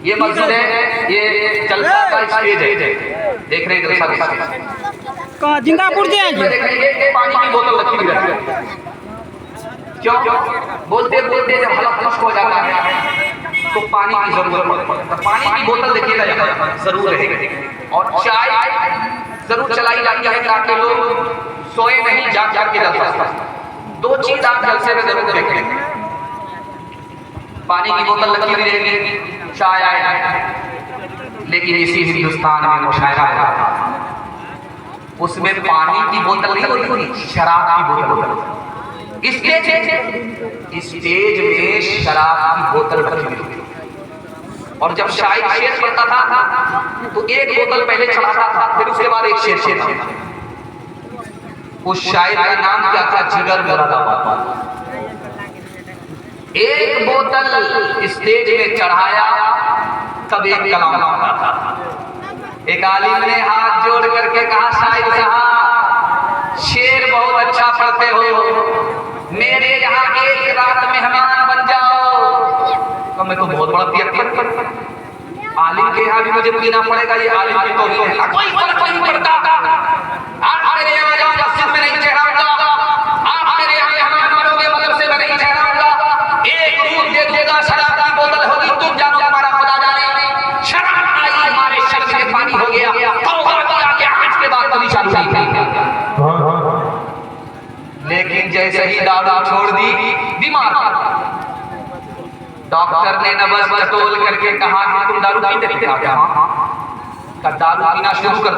ये मस्जिद है, ये जलसा का स्टेज है, देख रहे हैं जलसा का स्टेज कहाँ जिंदापुर से देखेंगे कि पानी की बोतल रखी हुई रहती है। क्यों? बोलते बोलते जब हालत खुश्क हो जाता है तो पानी की जरूरत पड़ती है, तो पानी की बोतल देखिएगा जरूर रहेगी। और चाय जरूर चलाई जाती है ताकि लोग सोए नहीं, जाग जाग के जलसा। दो चीज आप जलसे में जरूर देखेंगे, पानी की बोतल रखी हुई रहेगी, चाय आएगी। लेकिन इसी हिंदुस्तान में मुशायरा है, उसमें पानी की बोतल नहीं होती, शराब की बोतल होती। स्टेज में शराब की बोतल रखी हुई। और जब शायर शेर पढ़ता था तो एक बोतल पहले चढ़ाता था, फिर उसके बाद एक शेर था। उस शायर का नाम क्या था? जिगर मुरादाबाद। एक बोतल स्टेज में चढ़ाया तब एक कलाम आता था। एक आलिम ने हाथ जोड़ करके कहा, शायर साहब शेर बहुत अच्छा पढ़ते हो, मेरे यहाँ एक रात मेहमान बन जाओ। तो मैं तो बहुत बड़ा पियत आलिम के यहाँ भी मुझे पीना पड़ेगा, ये आलिम की तौहीन है। कोई फर्क नहीं पड़ता, आप मेरे यहाँ जाओ मस्जिद में नहीं ठहराऊंगा, आप मेरे यहाँ मेहमान बनोगे मदरसे में नहीं ठहराऊंगा। एक दूध दे दूंगा, शराब की बोतल होगी, तुम जानो हमारा खुदा जाने। शराब आई, हमारे शर्म में पानी हो गया, तौबा किया कि आज के बाद कभी चालू नहीं करेंगे। लेकिन जैसे ही दारू छोड़ दी, बीमार डॉक्टर ने नब्ज टटोल करके कहा कि तुम दारू पीते थे क्या? का दारू पीना शुरू कर,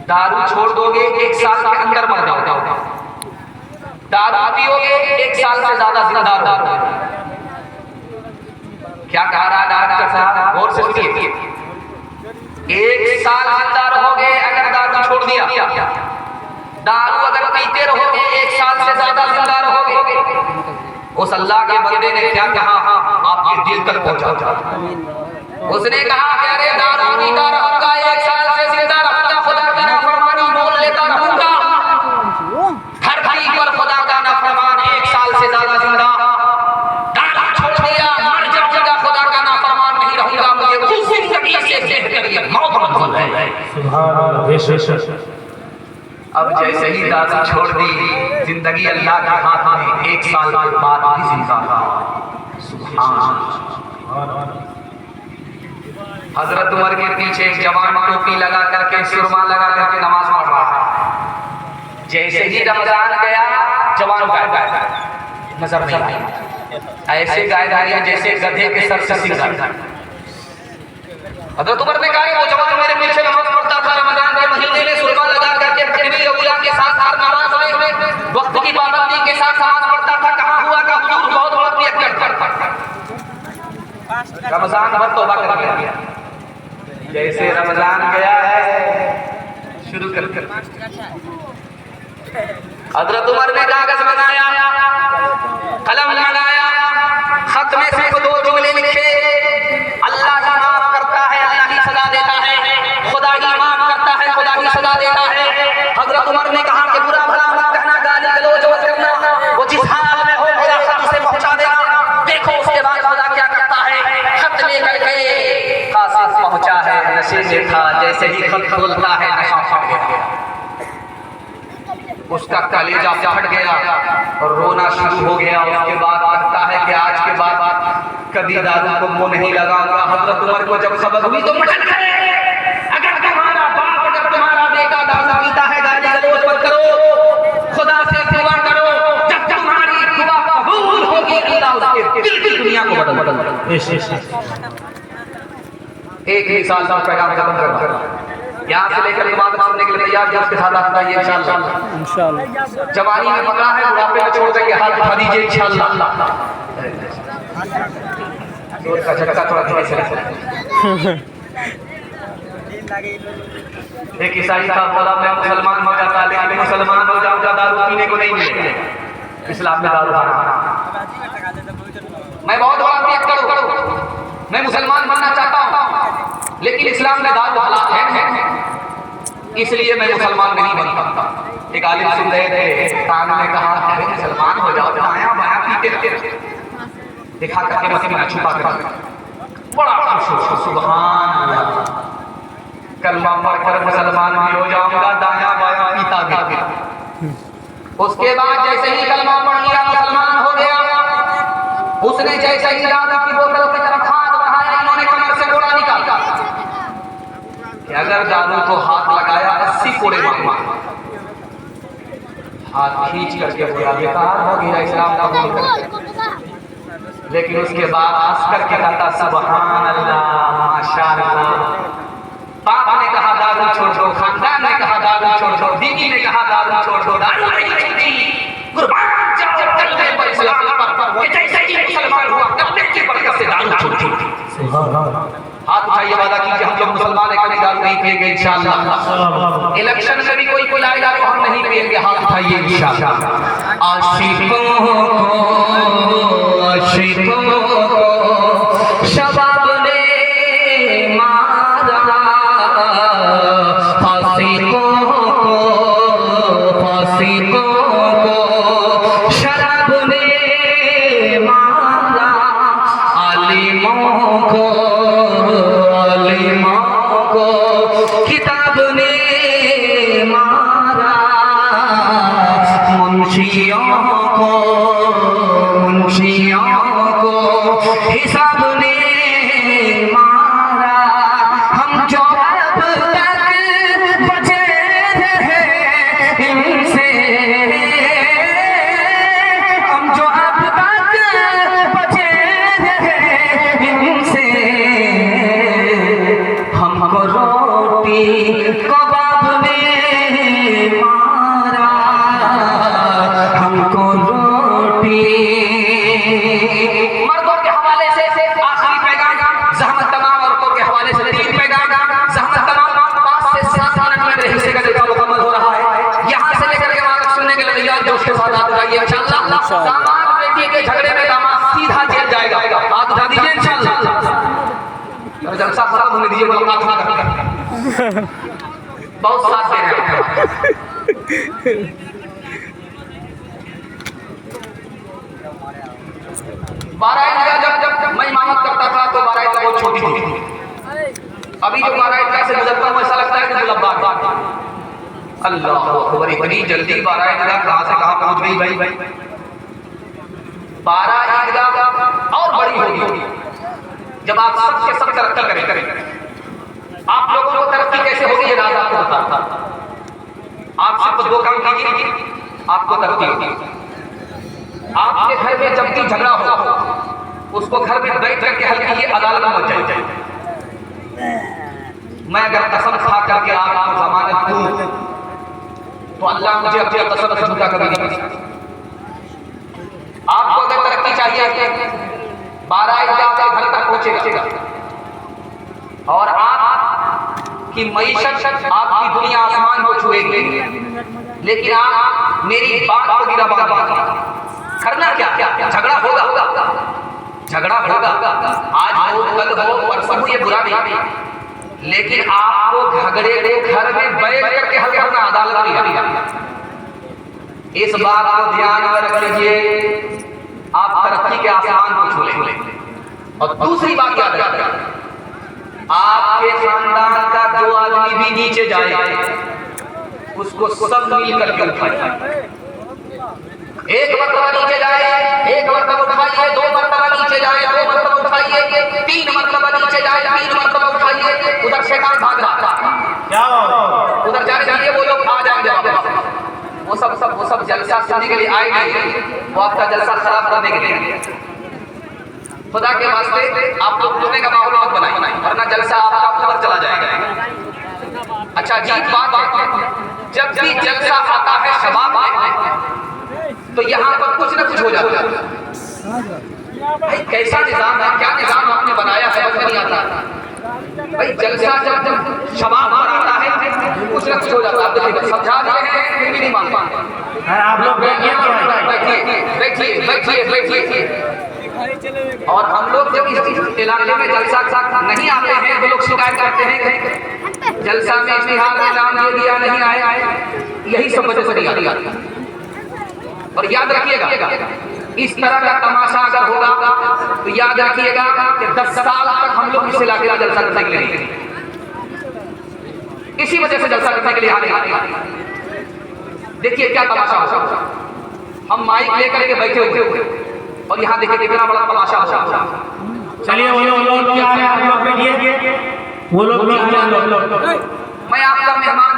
दारू छोड़ दोगे 1 साल के अंदर मर जाओगे। दारू पियोगे 1 साल से ज्यादा जिंदा रहोगे। क्या कह रहा है डॉक्टर साहब? गौर से सुनिए, 1 साल जिंदा रहोगे अगर दारू छोड़ दिया। दारू अगर पीते रहोगे 1 साल से ज्यादा जिंदा रहोगे। उस अल्लाह के बंदे ने क्या कहा? आपके दिल तक पहुंचा। उसने कहा कि अरे दारू पीता रहूंगा, 1 साल से जिंदा रहूंगा, खुदा की नाफरमानी बोल लेता रहूंगा। हर भाई पर खुदा का नाफरमान 1 साल से ज्यादा जिंदा। दारू छोड़ दिया, मर जाऊंगा, खुदा का नाफरमान नहीं रहूंगा, मुझे उस जिंदगी से बेहतर ये मौत मंजूर है। सुभान अल्लाह। अब जैसे ही दारू छोड़ दी, जिंदगी अल्लाह के हाथ में, 1 साल के बाद भी जिंदा। हजरत उमर के पीछे एक जवान टोपी लगा करके, सुरमा लगा करके नमाज पढ़ रहा था। जैसे ही रमजान गया, जवान गायब नजर नहीं आया। ऐसे गायब जैसे गधे के सर से सिंगार। हजरत उमर ने कहा वो जवान मेरे पीछे नमाज पढ़ता था रमजान के महीने में, सुरमा लगा करके तकबीर औलिया के साथ हर नमाज में वक्त की पाबंदी के साथ नमाज पढ़ता था। कहां हुआ का हुजूर बहुत बड़ा पियक्कड़ करता था। रमजान भर तौबा कर लिया, जैसे रमजान गया है शुरू कर हजरत उमर ने कागज बनाया, कलम लगाया, खत में सिर्फ 2 जुमले लिखे, अल्लाह ही माफ करता है, अल्लाह ही सजा देता है, खुदा ही माफ करता है, खुदा ही सजा देता है। हजरत उमर ने कहा कि बुरा भला मत कहना, गाली गलौज मत करना, वो जिस हाल में हो मेरा खत उसे पहुंचा देना। देखो उसके बाद खुदा क्या करता है, खत लेकर के कासिम पहुंचा है, नशे में था, जैसे ही खत खोलता है नशा फट गया, उसका कलेजा फट गया और रोना शुरू हो गया। उसके बाद कहता है कि आज के बाद कभी दारू को मुंह नहीं लगाऊंगा। हजरत उमर को जब खबर हुई तो मचल गए। अगर तुम्हारा बाप, अगर तुम्हारा बेटा दारू पीता है, गाली गलौज मत करो, खुदा से दुआ करो, जब तुम्हारी दुआ कबूल होगी अल्लाह उसके दिल की दुनिया को बदल देगा। एक ही साल का पैगाम खत्म करना, यहाँ से लेकर दुआ सुनने के लिए तैयार हैं, उसके साथ आपका ये इंशाअल्लाह। जवानी में पकड़ा है, बुढ़ापे में छोड़ देंगे, हाथ उठा दीजिए इंशाअल्लाह। जोर का झटका थोड़ा से एक ईसाई साहब बोला मैं मुसलमान हो जाता, लेकिन मुसलमान हो जाऊंगा दारू पीने को नहीं मिलेगा, इस्लाम में दारू हराम। मैं बहुत बड़ा त्याग करूं, मैं मुसलमान बनना चाहता हूं, लेकिन इस्लाम में दारू हलाल है, इसलिए मैं मुसलमान नहीं बन सकता। एक आलिम सुन रहे थे, कान ने कहा अरे मुसलमान हो जाओ, दाया बाया पीते दिखा करके मसीह में छुपा कर बड़ा खुश हो, सुभान अल्लाह, कलमा पढ़कर मुसलमान भी हो जाऊंगा, दाया बाया पीता भी। उसके बाद जैसे ही कलमा पढ़ लिया मुसलमान हो गया, उसने जैसे ही दादा की बोतल की तरफ हाथ बढ़ाया, इन्होंने कमर से घोड़ा निकाला कि अगर दारू को हाथ लगाया 80 कोड़े मारूंगा। हाथ खींच करके बोला बेकार हो गया, इस्लाम कबूल कर। लेकिन उसके बाद हंस करके कहता सुभान अल्लाह, माशाअल्लाह। बाप ने कहा दारू छोड़ दो, खानदान ने कहा दारू छोड़ दो, बीवी ने कहा दारू छोड़ दो, दारू नहीं छूटी, कुर्बान जाओ कलमे पर, इस्लाम पर। जैसे ही मुसलमान हुआ कलमे की बरकत से दारू छूटी। हाथ उठाइए, वादा कीजिए हम लोग मुसलमान है, कभी दारू नहीं पिएंगे इंशाअल्लाह। इलेक्शन में भी कोई बुलाएगा तो हम नहीं पिएंगे, हाथ उठाइए इंशाअल्लाह। आशिकों को शबाब ने मारा, फासिकों को शराब ने मारा, आलिमों को किताब ने मारा, मुंशियों को हिसाब ने मारा। हम जो अब तक बचे रहे इनसे, हम जो अब तक बचे रहे इनसे, हमको रोटी कबाब ने मारा, हमको रोटी। मर्दों के हवाले से आखिरी पैगाम, ज़हमत तमाम औरतों के हवाले से 3 पैगाम। ज़हमत तमाम 5 से 7 मिनट में मेरे हिस्से का देखा मुकम्मल हो रहा है। यहाँ से लेकर के वहाँ तक सुनने के लिए तैयार जो उसके साथ हाथ उठाइए इंशाअल्लाह। दामाद बेटी के झगड़े में दामाद सीधा जेल जाएगा, हाथ उठा दीजिए इंशाअल्लाह। जलसा खत्म होने दीजिए, बहुत साथ दे रहे हैं। 12 ईदगाह जब मैं इमामत करता था तो 12 ईदगाह बहुत छोटी थी। अभी जो 12 ईदगाह से गुजरता हूँ ऐसा लगता है कि मुलब्बा। अल्लाह अकबर, इतनी जल्दी 12 ईदगाह कहाँ से कहाँ पहुँच गई भाई। 12 ईदगाह और बड़ी होगी जब आप सबके सब तरक्की करें। आप लोगों को तरक्की कैसे होगी ये राज आपको बताता। आप सिर्फ 2 काम कीजिए, आपको तरक्की होगी। आपके घर में जब भी झगड़ा हो उसको घर में बैठ करके हल कीजिए, अदालत में मत जाइए। मैं अगर कसम खा करके आपको जमानत दूं तो अल्लाह मुझे अपनी कसम से झूठा कभी नहीं कर सकता। आपको अगर तरक्की चाहिए 12 ईदगाह आपके घर तक पहुंचेगा और आपकी मईशत, आपकी दुनिया आसमान को छुएगी, लेकिन आप मेरी बात को गिरा बाबा करना क्या क्या झगड़ा होगा झगड़ा होगा आज हो कल हो परसों ये बुरा नहीं, लेकिन आपको झगड़े को घर में बैठ करके हल करना अदालत नहीं। इस बात को ध्यान में रख लीजिए, आप तरक्की के आसमान को छू लेंगे। और दूसरी बात याद रखें, आपके खानदान का जो आदमी भी नीचे जाए उसको सब मिल करके उठाइए। एक मरतबा नीचे जाए, एक मरतबा उठाइए, दो मरतबा नीचे जाए, दो मरतबा उठाइए, तीन मरतबा नीचे जाए, तीन मरतबा उठाइए। उधर शैतान भाग रहा था, उधर जाने दीजिए, वो लोग आ जाएंगे वापस। वो सब जलसा सुनने के लिए आए नहीं, वो आपका जलसा खराब करने के लिए। खुदा के वास्ते आप लोग जुड़ने का माहौल मत बनाइए, वरना जलसा आपका ऊपर चला जाएगा। अच्छा जी, बात है जब भी जलसा आता है शबाब में तो यहाँ पर कुछ न कुछ हो जाता है। भाई कैसा निजाम है, क्या निजाम आपने बनाया है, समझ नहीं आता। भाई जलसा जब शबाब पर आता है कुछ न कुछ हो जाता है। देखिए समझा रहे हैं फिर भी नहीं मान पाते। आप लोग बैठिए बैठिए बैठिए। और हम लोग जब इस इलाके में जलसा नहीं आते हैं तो लोग शिकायत करते हैं जलसा में इश्तिहार में नाम दे दिया नहीं आए, यही सब वजह से नहीं आती। और याद रखिएगा, इस तरह का तमाशा अगर होगा तो याद रखिएगा कि 10 साल तक हम लोग इस इलाके में जलसा करने के लिए, इसी वजह से जलसा करने के लिए हारे। देखिए क्या तमाशा होगा, हम माइक लेकर के बैठे हुए और यहाँ देखिए कितना बड़ा तमाशा होगा। चलिए वो लोग क्या है, आप लोग बैठिए, वो लोग मैं आपका मेहमान,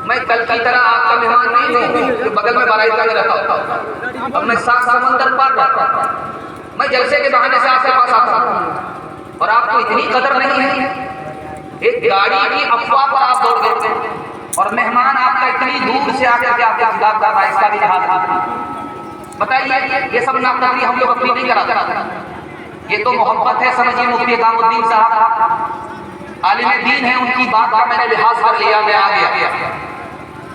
मैं कल की तरह आपका मेहमान नहीं हूँ, बगल में बारात में रहता हूँ। अब मैं 7 समंदर पार रहता हूँ, मैं जलसे के बहाने से आपके पास आता हूँ और आपको इतनी कदर नहीं है। एक गाड़ी की अफवाह पर आप दौड़ देते हैं और मेहमान आपका इतनी दूर से आकर के आपके खिलाफ कर रहा है, इसका भी लिहाज बताइए। ये सब नामकदरी हम लोग अपनी नहीं कराते, ये तो मोहब्बत है। समझिए मुफ्ती कामुद्दीन साहब आलिम दीन है, उनकी बात का मैंने लिहाज कर लिया, मैं आ गया,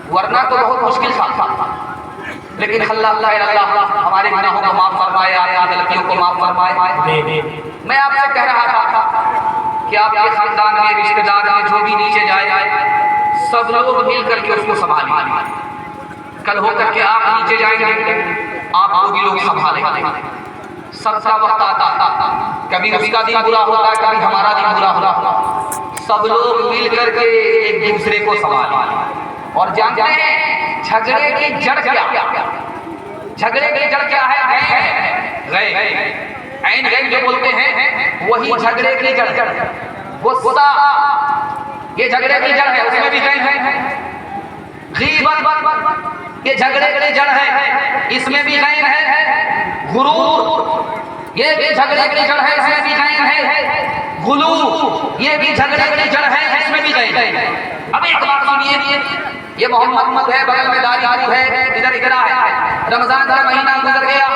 वरना तो बहुत मुश्किल था। लेकिन अल्लाह हमारे गुनाहों को माफ फरमाए, आपकी गलतियों को माफ फरमाए। मैं आपसे कह रहा था कि आपके खानदान में, रिश्तेदार में जो भी नीचे जाए सब लोग मिल करके उसको संभालिए। कल होकर के आप नीचे जाएंगे, आपको भी लोग संभालेंगे। सबका वक्त आता, कभी उसका दिन बुरा होता है, कभी हमारा दिन बुरा होता। सब लोग मिल करके एक दूसरे को संभालें। और जानते हैं झगड़े की जड़ क्या, झगड़े की जड़ क्या है? ऐन जो बोलते हैं वही झगड़े की जड़। गुस्सा ये झगड़े की जड़ है, उसमें भी गैन है। गीबत ये झगड़े की जड़ है, इसमें भी गैन है। गुरूर ये भी झगड़े की जड़ है, इसमें भी गैन है। गुलू ये भी झगड़े की जड़ है, इसमें भी गैन है। अब एक बात सुनिए, ये मोहम्मद है, बगल में दारी है, इधर इधर है। रमजान का महीना गुजर गया,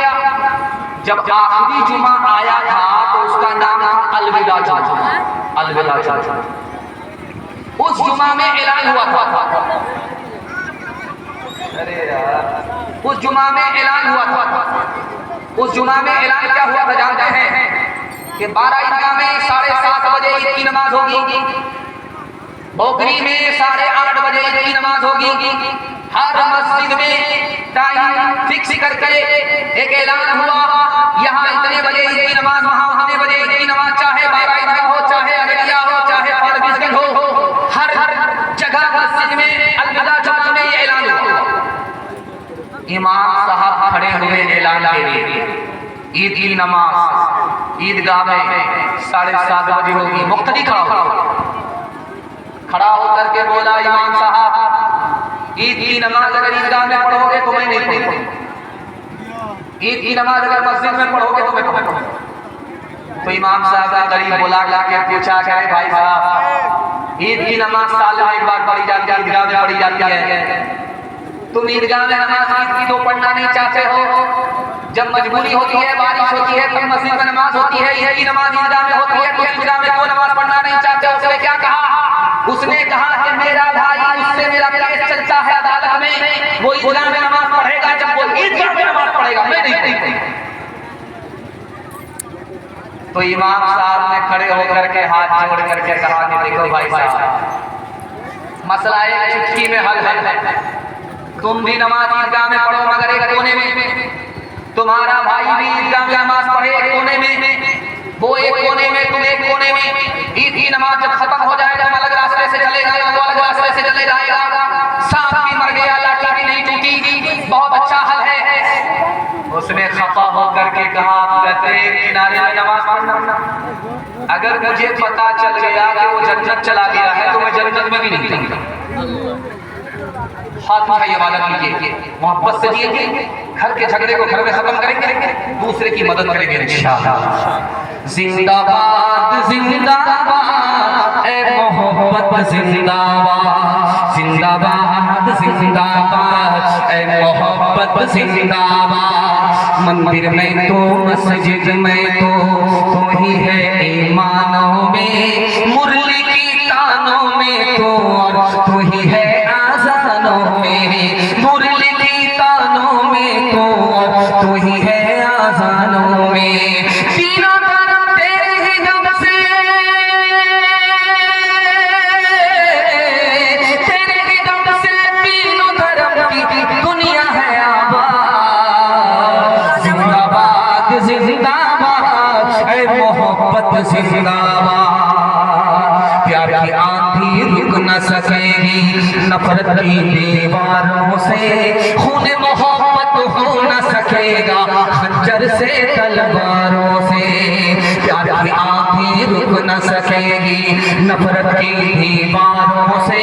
जब आखिरी जुमा आया था तो उसका नाम था अलविदा जुमा। अलविदा जुमा उस जुमा में ऐलान हुआ था, अरे यार उस जुमा में ऐलान हुआ था। उस जुमा में ऐलान क्या हुआ था जानते हैं कि 12 ईदगाह में 7:30 बजे ईद की नमाज होगी, ओखरी में 8:30 बजे ईद की नमाज होगी। हर मस्जिद में टाइम फिक्स करके एक ऐलान हुआ, यहाँ इतने बजे ईद की नमाज, वहाँ उतने बजे ईद की नमाज, चाहे 12 ईदगाह हो, चाहे अररिया हो, चाहे फारबिसगंज हो, हर जगह मस्जिद में अलविदा जुमा में ये ऐलान हुआ। इमाम साहब खड़े हुए ऐलान के लिए, ईद की नमाज ईदगाह में 7:30 बजे होगी। मुख्तदी खड़ा होकर के बोला, इमाम साहब ईद की नमाज अगर ईदगाह में पढ़ोगे तो मैं नहीं पढ़ूंगा, ईद की नमाज अगर मस्जिद में पढ़ोगे तो मैं पढ़ूंगा। तो इमाम साहब का गरीब बुला के पूछा क्या भाई साहब, ईद की नमाज साल में एक बार पढ़ी जाती है, ईदगाह में पढ़ी जाती है, तुम ईदगाह में नमाज ईद की तो पढ़ना नहीं चाहते हो? जब मजबूरी होती है, बारिश होती है, तब मस्जिद में नमाज होती है, ईद की नमाज ईदगाह में होती है, तो ईदगाह में क्यों नमाज पढ़ना नहीं चाहते? उसने क्या कहा, उसने कहा कि मेरा भाई, उससे मेरा केस चलता है अदालत में, वो ईदगाह में नमाज पढ़ेगा, जब वो ईदगाह में नमाज पढ़ेगा मैं नहीं पढ़ूंगा। तो इमाम साहब ने खड़े होकर के हाथ जोड़ करके कहा कि देखो भाई साहब, मसला एक चुटकी में हल है। तुम भी नमाज ईदगाह में पढ़ो मगर एक कोने में, तुम्हारा भाई भी ईदगाह में नमाज पढ़े एक कोने में, वो एक कोने में तुम एक कोने में। ईद की नमाज जब खत्म हो जाएगा हम अलग रास्ते से चले जाएगा, वो अलग रास्ते से चले जाएगा। सांप भी मर गया, लाठी भी नहीं टूटी, बहुत अच्छा हल है। उसने खफा होकर के कहा, आप कहते हैं किनारे में नमाज पढ़ना, अगर मुझे पता चल गया कि वो जन्नत चला गया है तो मैं जन्नत में भी नहीं जाऊंगा। हाथ उठाइए, वादा कीजिए, मोहब्बत से जिएंगे, घर के झगड़े को घर में खत्म करेंगे, दूसरे की मदद करेंगे इंशाअल्लाह। जिंदाबाद जिंदाबाद ए मोहब्बत जिंदाबाद, जिंदाबाद जिंदाबाद ए मोहब्बत जिंदाबाद। मंदिर में तो मस्जिद में तो ही है ईमानों में, मुरली की तानों में तो और तू ही है आज़ानों में, मुरली की तानों में तो और तू ही है आज़ानों में। तीनों तरफ तेरे ही दम से, तेरे ही दम से तीनों तरफ की दुनिया है आबाद। जिंदाबाद जिंदाबाद ऐ मोहब्बत जिंदाबाद। प्यार की आंधी रुक न सकेगी नफरत की दीवारों से, खून मोहब्बत हो न सकेगा खंजर से तलवारों से। प्यार की आंधी रुक न सकेगी नफरत की दीवारों से,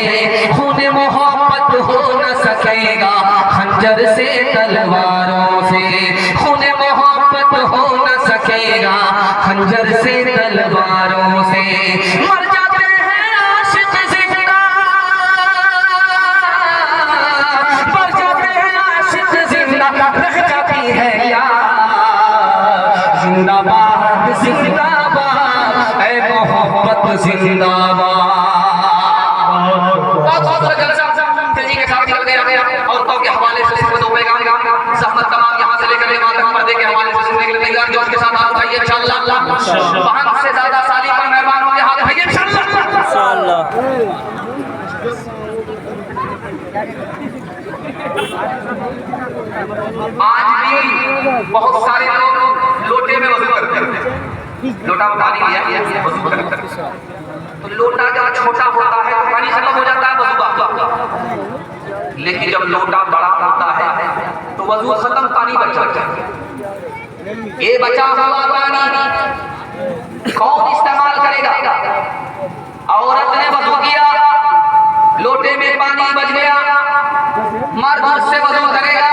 खून मोहब्बत हो न सकेगा खंजर से तलवारों से, खून मोहब्बत हो न सकेगा खंजर से तलवारों से। मर जाते हैं आशिक जिंदा, मर जाते हैं आशिक जिंदा, रह जाती है याद। जिंदाबाद जिंदाबाद ऐ मोहब्बत जिंदाबाद। तेजी के साथ निकल गए औरतों के हवाले से दो पैगाम, ज़हमत तमाम यहाँ से लेकर वहाँ तक पर्दे के हवाले से सुनने के लिए तैयार, जो उसके साथ आप बताइए इंशाअल्लाह। वहाँ से ज्यादा साली पर मेहमान होंगे, हाथ उठाइए इंशाअल्लाह। आज भी बहुत सारे लोग लोटे में वजू करते हैं, लोटा में पानी लिया वजू करते हैं, तो लोटा जब छोटा होता है तो पानी खत्म हो जाता है वजू का, लेकिन जब लोटा बड़ा होता है तो वजू खत्म, पानी बच जाता है। ये बचा हुआ पानी कौन इस्तेमाल करेगा? औरत ने वजू किया, लोटे में पानी बच गया, मर्द उससे वजू करेगा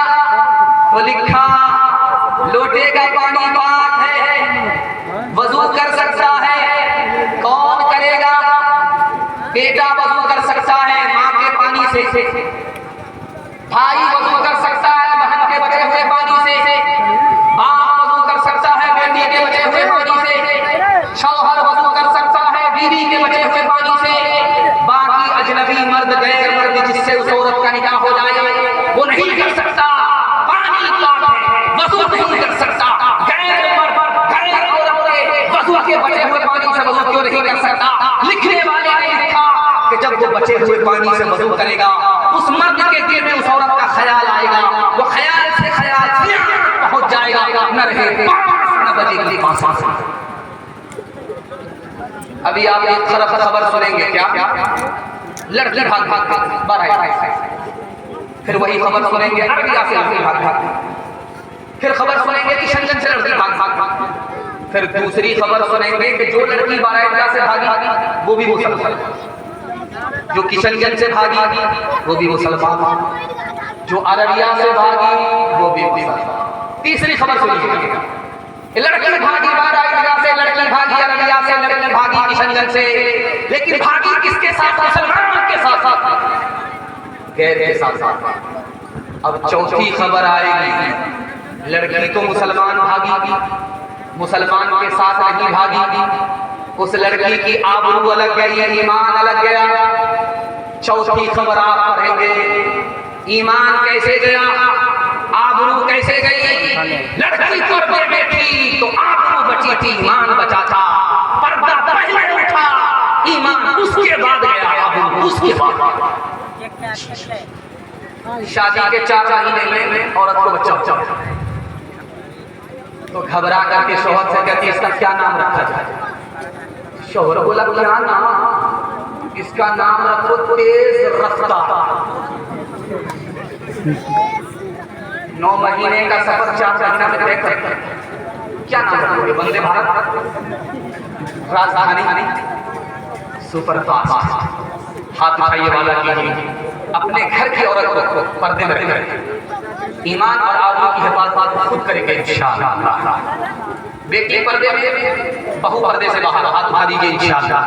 तो लिखा लोटे का पानी पाक है, वजू कर सकता है। कौन करेगा? बेटा वजू कर सकता है माँ के पानी से, भाई वजू कर सकता है बहन के बचे हुए पानी से, बाप वजू कर सकता है बेटी के बचे हुए पानी से, शौहर वजू कर सकता है बीवी के बचे हुए पानी से। बाकी अजनबी मर्द गैर मर्द जिससे उस औरत का निकाह हो जाए वो नहीं कर सकता, पानी पाक है, वजू नहीं कर सकता। गैर मर्द गैर औरत के वजू के बचे हुए पानी से वजू क्यों नहीं कर सकता? लिखने वाले ने लिखा कि जब वो बचे हुए पानी से वजू करेगा उस मर्द के दिल में उस औरत का ख्याल आएगा, वो ख्याल से ख्याल पहुंच जाएगा, न रहे न बजेगी पास। अभी आप एक खबर सुनेंगे, क्या लड़की भाग भाग, फिर वही खबर सुनेंगे अरबिया से लड़की भाग भाग, फिर खबर सुनेंगे किशनगंज से लड़की भाग भाग, फिर दूसरी खबर सुनेंगे कि जो लड़की बाराइया से भागी वो भी मुसलमान, जो किशनगंज से भागी वो भी मुसलमान, जो अरबिया से भागी वो भी मुसलमान। तीसरी खबर सुनिए, लड़की भागी बाराइया से, लड़की भागी अरबिया से, लड़की भागी किशनगंज से, लेकिन भागी किसके साथ? मुसलमान के साथ साथ, गैर के साथ साथ। अब चौथी खबर आएगी, लड़की तो मुसलमान भागी, मुसलमान के साथ नहीं भागी, उस लड़की की आबरू अलग गई, ईमान अलग गया, चौथी खबर आप पढ़ेंगे, ईमान कैसे गया, आबरू कैसे गई। लड़की पर्दे में थी तो आबरू बची थी, ईमान बचा था। पर्दा पहले उठा, ईमान उसके बाद गया, आबरू उसके बाद। शादी के 4 महीने में औरत को बच्चा तो घबरा करके शोहर से कहती इसका क्या नाम रखा जाए। शोहर बोला क्या नाम, इसका नाम रखो तेज रफ्तार। 9 महीने का सफर 4 महीना में तय करते हैं। क्या नाम रखोगे, वंदे भारत, राजधानी, सुपरफास्ट। हाथ उठाइए वाला कीजिए, अपने घर की औरत को पर्दे में रखें। ईमान और आबरू की हिफाजत खुद करेंगे इंशाअल्लाह। बेटी पर्दे में, बहू पर्दे से बाहर, हाथ उठा दीजिए इंशाअल्लाह।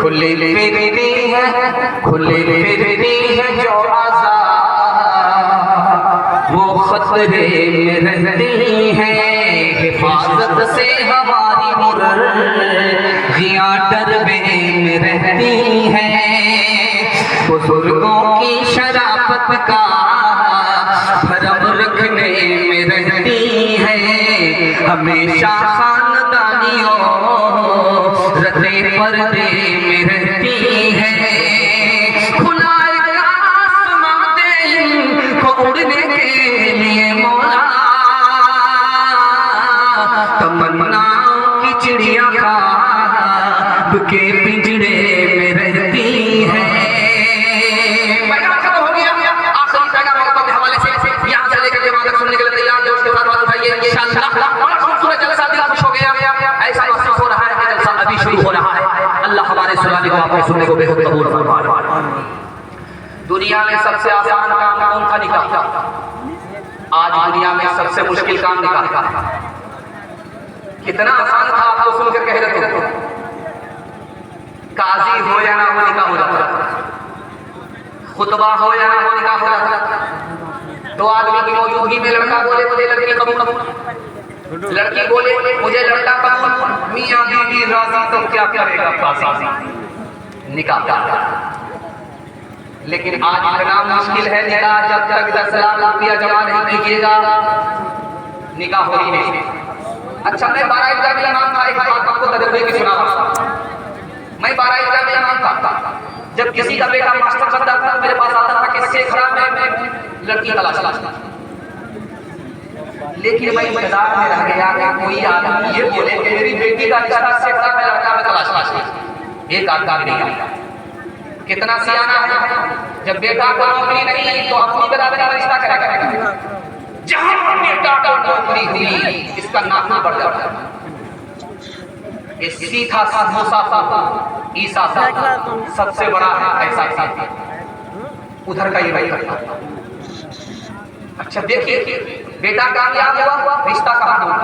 खुले फिरती है, खुले फिरती है जो आज़ाद, वो खतरे में रहती है। हिफाजत से हमारी मुर्गियां डरबे में रहती है। बुजुर्गों की शराफत का भरम रखने में रहती है। हमेशा खानदानियों रते पर्दे में रहती है। खुला आसमां दे इनको उड़ने के लिए मौला, तमन्नाओं की चिड़िया ख्वाब के पिंजरे में रहती है। सुनने को बेहद कबूल फरमाए। दुनिया में सबसे आसान काम कौन था, निकाह। आज दुनिया में सबसे मुश्किल काम निकाह का। कितना आसान था आपको सुनकर कह रहे थे, काजी हो या ना हो निकाह हो जाता, खुतबा हो या ना हो निकाह हो जाता। 2 आदमी की मौजूदगी में लड़का बोले मुझे लड़की कबूल, लड़की बोले मुझे लड़का कबूल, मियां बीवी राजी तो क्या करेगा काजी, निकाह का। लेकिन आज इतना मुश्किल है निकाह, जब तक 10 लाख रुपया जमा नहीं कीजिएगा निकाह हो ही नहीं। अच्छा, मैं 12 ईदगाह में इमाम था, एक बात आपको तजर्बे की सुना। मैं 12 ईदगाह में इमाम था। जब किसी का बेटा मास्टर बनता था मेरे पास आता था कि शेख खराब में लड़की तलाश। लेकिन मैं इंतजार में रह गया कि कोई आदमी ये बोले कि मेरी बेटी का रिश्ता शेख खराब में लड़का में तलाश। एक आदमी नहीं आया। कितना सियाना है, जब बेटा को नौकरी नहीं तो अपनी बराबरी का रिश्ता करेगा। जहां बेटा को नौकरी हुई इसका नाम बढ़ जाता है। ये सीधा समोसा ईसा सबसे बड़ा है ऐसा, उधर का ये नहीं करता। अच्छा देखिए, बेटा कामयाब हुआ, रिश्ता कहाँ हुआ।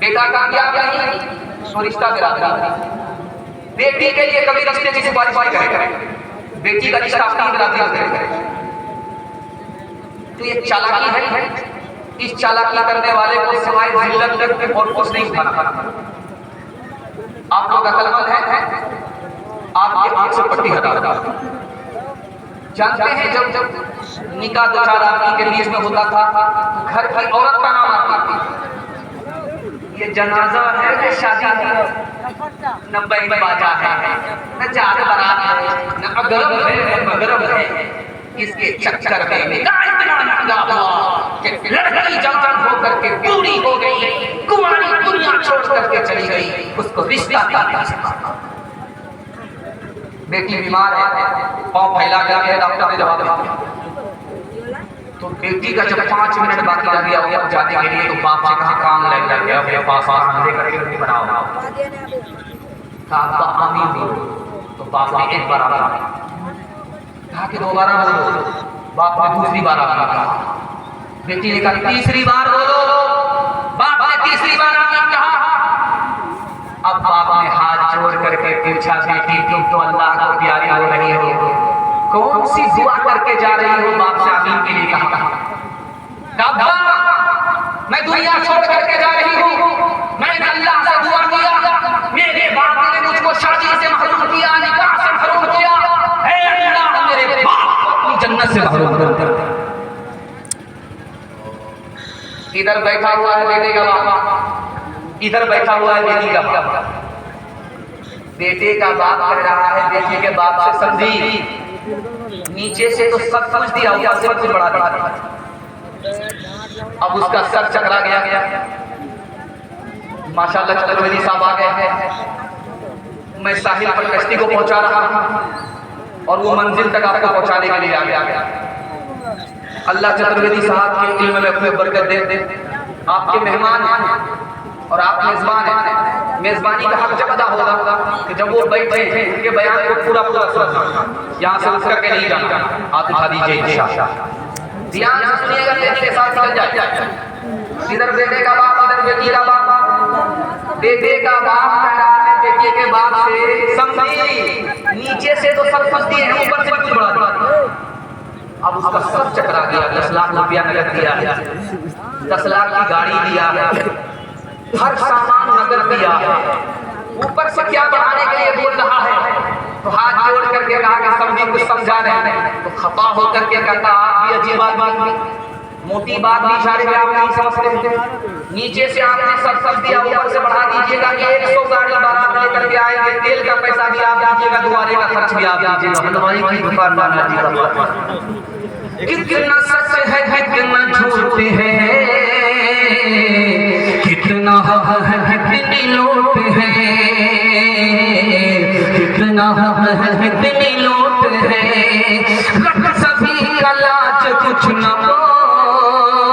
बेटा कामयाब नहीं तो रिश्ता बिरादरी। बेटी के लिए कभी रिश्ते की सिफारिश करेगा, बेटी का रिश्ता अपनी बिरादरी करेगा। तो ये चालाकी है। इस चालाकी करने वाले को सिवाय जिल्लत और कुछ नहीं उठाना। आप लोग अकलमंद हैं, आपके आंख से पट्टी हटा दो। जानते हैं जब निकाह 2-4 आदमी के बीच में होता था, घर की औरत का नाम आता था। ये जनाजा है कि शादी है, न बैंड बाजा है, न जार बारात है, न अगरब है, न मगरब है। इसके चक्कर में निकाह इतना महंगा हुआ कि लड़की जवान होकर के पूरी हो गई, कुंवारी दुनिया छोड़ करके चली गई, उसको रिश्ता नहीं सका। बेटी बीमार है, पाँव फैला गया है, डॉक्टर ने जवाब दिया। तो बेटी का जब 5 मिनट बाकी रह गया होगा जाने के लिए, तो बाप से कहा काम लग गया मेरे पास आंधे करके रोटी बनाओ। कहा आमीन। तो बाप ने एक बार कहा कि 2 बार बोलो। बाप ने दूसरी बार कहा। बेटी ने कहा 3री बार बोलो। बाप ने 3री बार आमीन कहा। अब बाप ने हाथ जोड़ करके पूछा, बेटी तुम तो अल्लाह को प्यारी हो रही हो, कौन सी दुआ करके जा रही हो? बाप से आमीन के लिए कहा। मैं दुनिया छोड़ करके जा रही हूँ, मैंने अल्लाह से दुआ किया, मेरे बाप ने मुझको से महरूम किया, निकाह से महरूम किया, हे अल्लाह मेरे बाप को अपनी जन्नत से महरूम कर दे। इधर बैठा हुआ है बेटे का बाप, इधर बैठा हुआ है बेटी का बाप। बेटे का बाप कह रहा है बेटे के बाप से, समझी नीचे से तो सब कुछ दिया, ऊपर से कुछ बढ़ा दिया। अब उसका सर चकरा गया। माशाल्लाह चतुर्वेदी साहब आ गए हैं। मैं साहिल पर कश्ती को पहुंचा रहा हूं और वो मंजिल तक आपको पहुंचाने के लिए आ गया। अल्लाह चतुर्वेदी साहब के इल्म में अपने बरकत दे। आपके मेहमान हैं और आप मेजबान हैं। मेजबानी का हक जब अदा होगा कि जब वो बैठे उनके बयान को पूरा पूरा सुनना, यहाँ से उठ करके नहीं जाना। आप उठा दीजिए इंशाअल्लाह। ध्यान से सुनिएगा, तेजी के साथ चल जाए। इधर बेटे का बाप, इधर बेटी का बाप। बेटे का बाप कह रहा है बेटे के बाप से, समझी नीचे से तो सब कुछ दिए हैं, ऊपर से कुछ बढ़ा दिया। अब उसका सब चकरा गया। 10 लाख रुपया नगद दिया है, 10 लाख की गाड़ी दिया है, हर सामान नगद दिया है, ऊपर से क्या बढ़ाने के लिए बोल रहा है। तो हाथ जोड़ करके कहा कि समझी कुछ समझा नहीं। तो खपा होकर के कहता आप भी अजीब बात, मोटी बात भी इशारे में आप नहीं समझ सकते। नीचे से आपने सब दिया, ऊपर से बढ़ा दीजिएगा कि 100 गाड़ी बारात लेकर के आएंगे, तेल का पैसा भी आप दीजिएगा, दुआरे का खर्च भी आप दीजिएगा। हलवाई की दुकान वाला दीजिएगा। कितना सच है कितना झूठ है, कितना है कितनी लोट है, कितना है कितनी लोट है। रख सभी का लाज कुछ न बोल,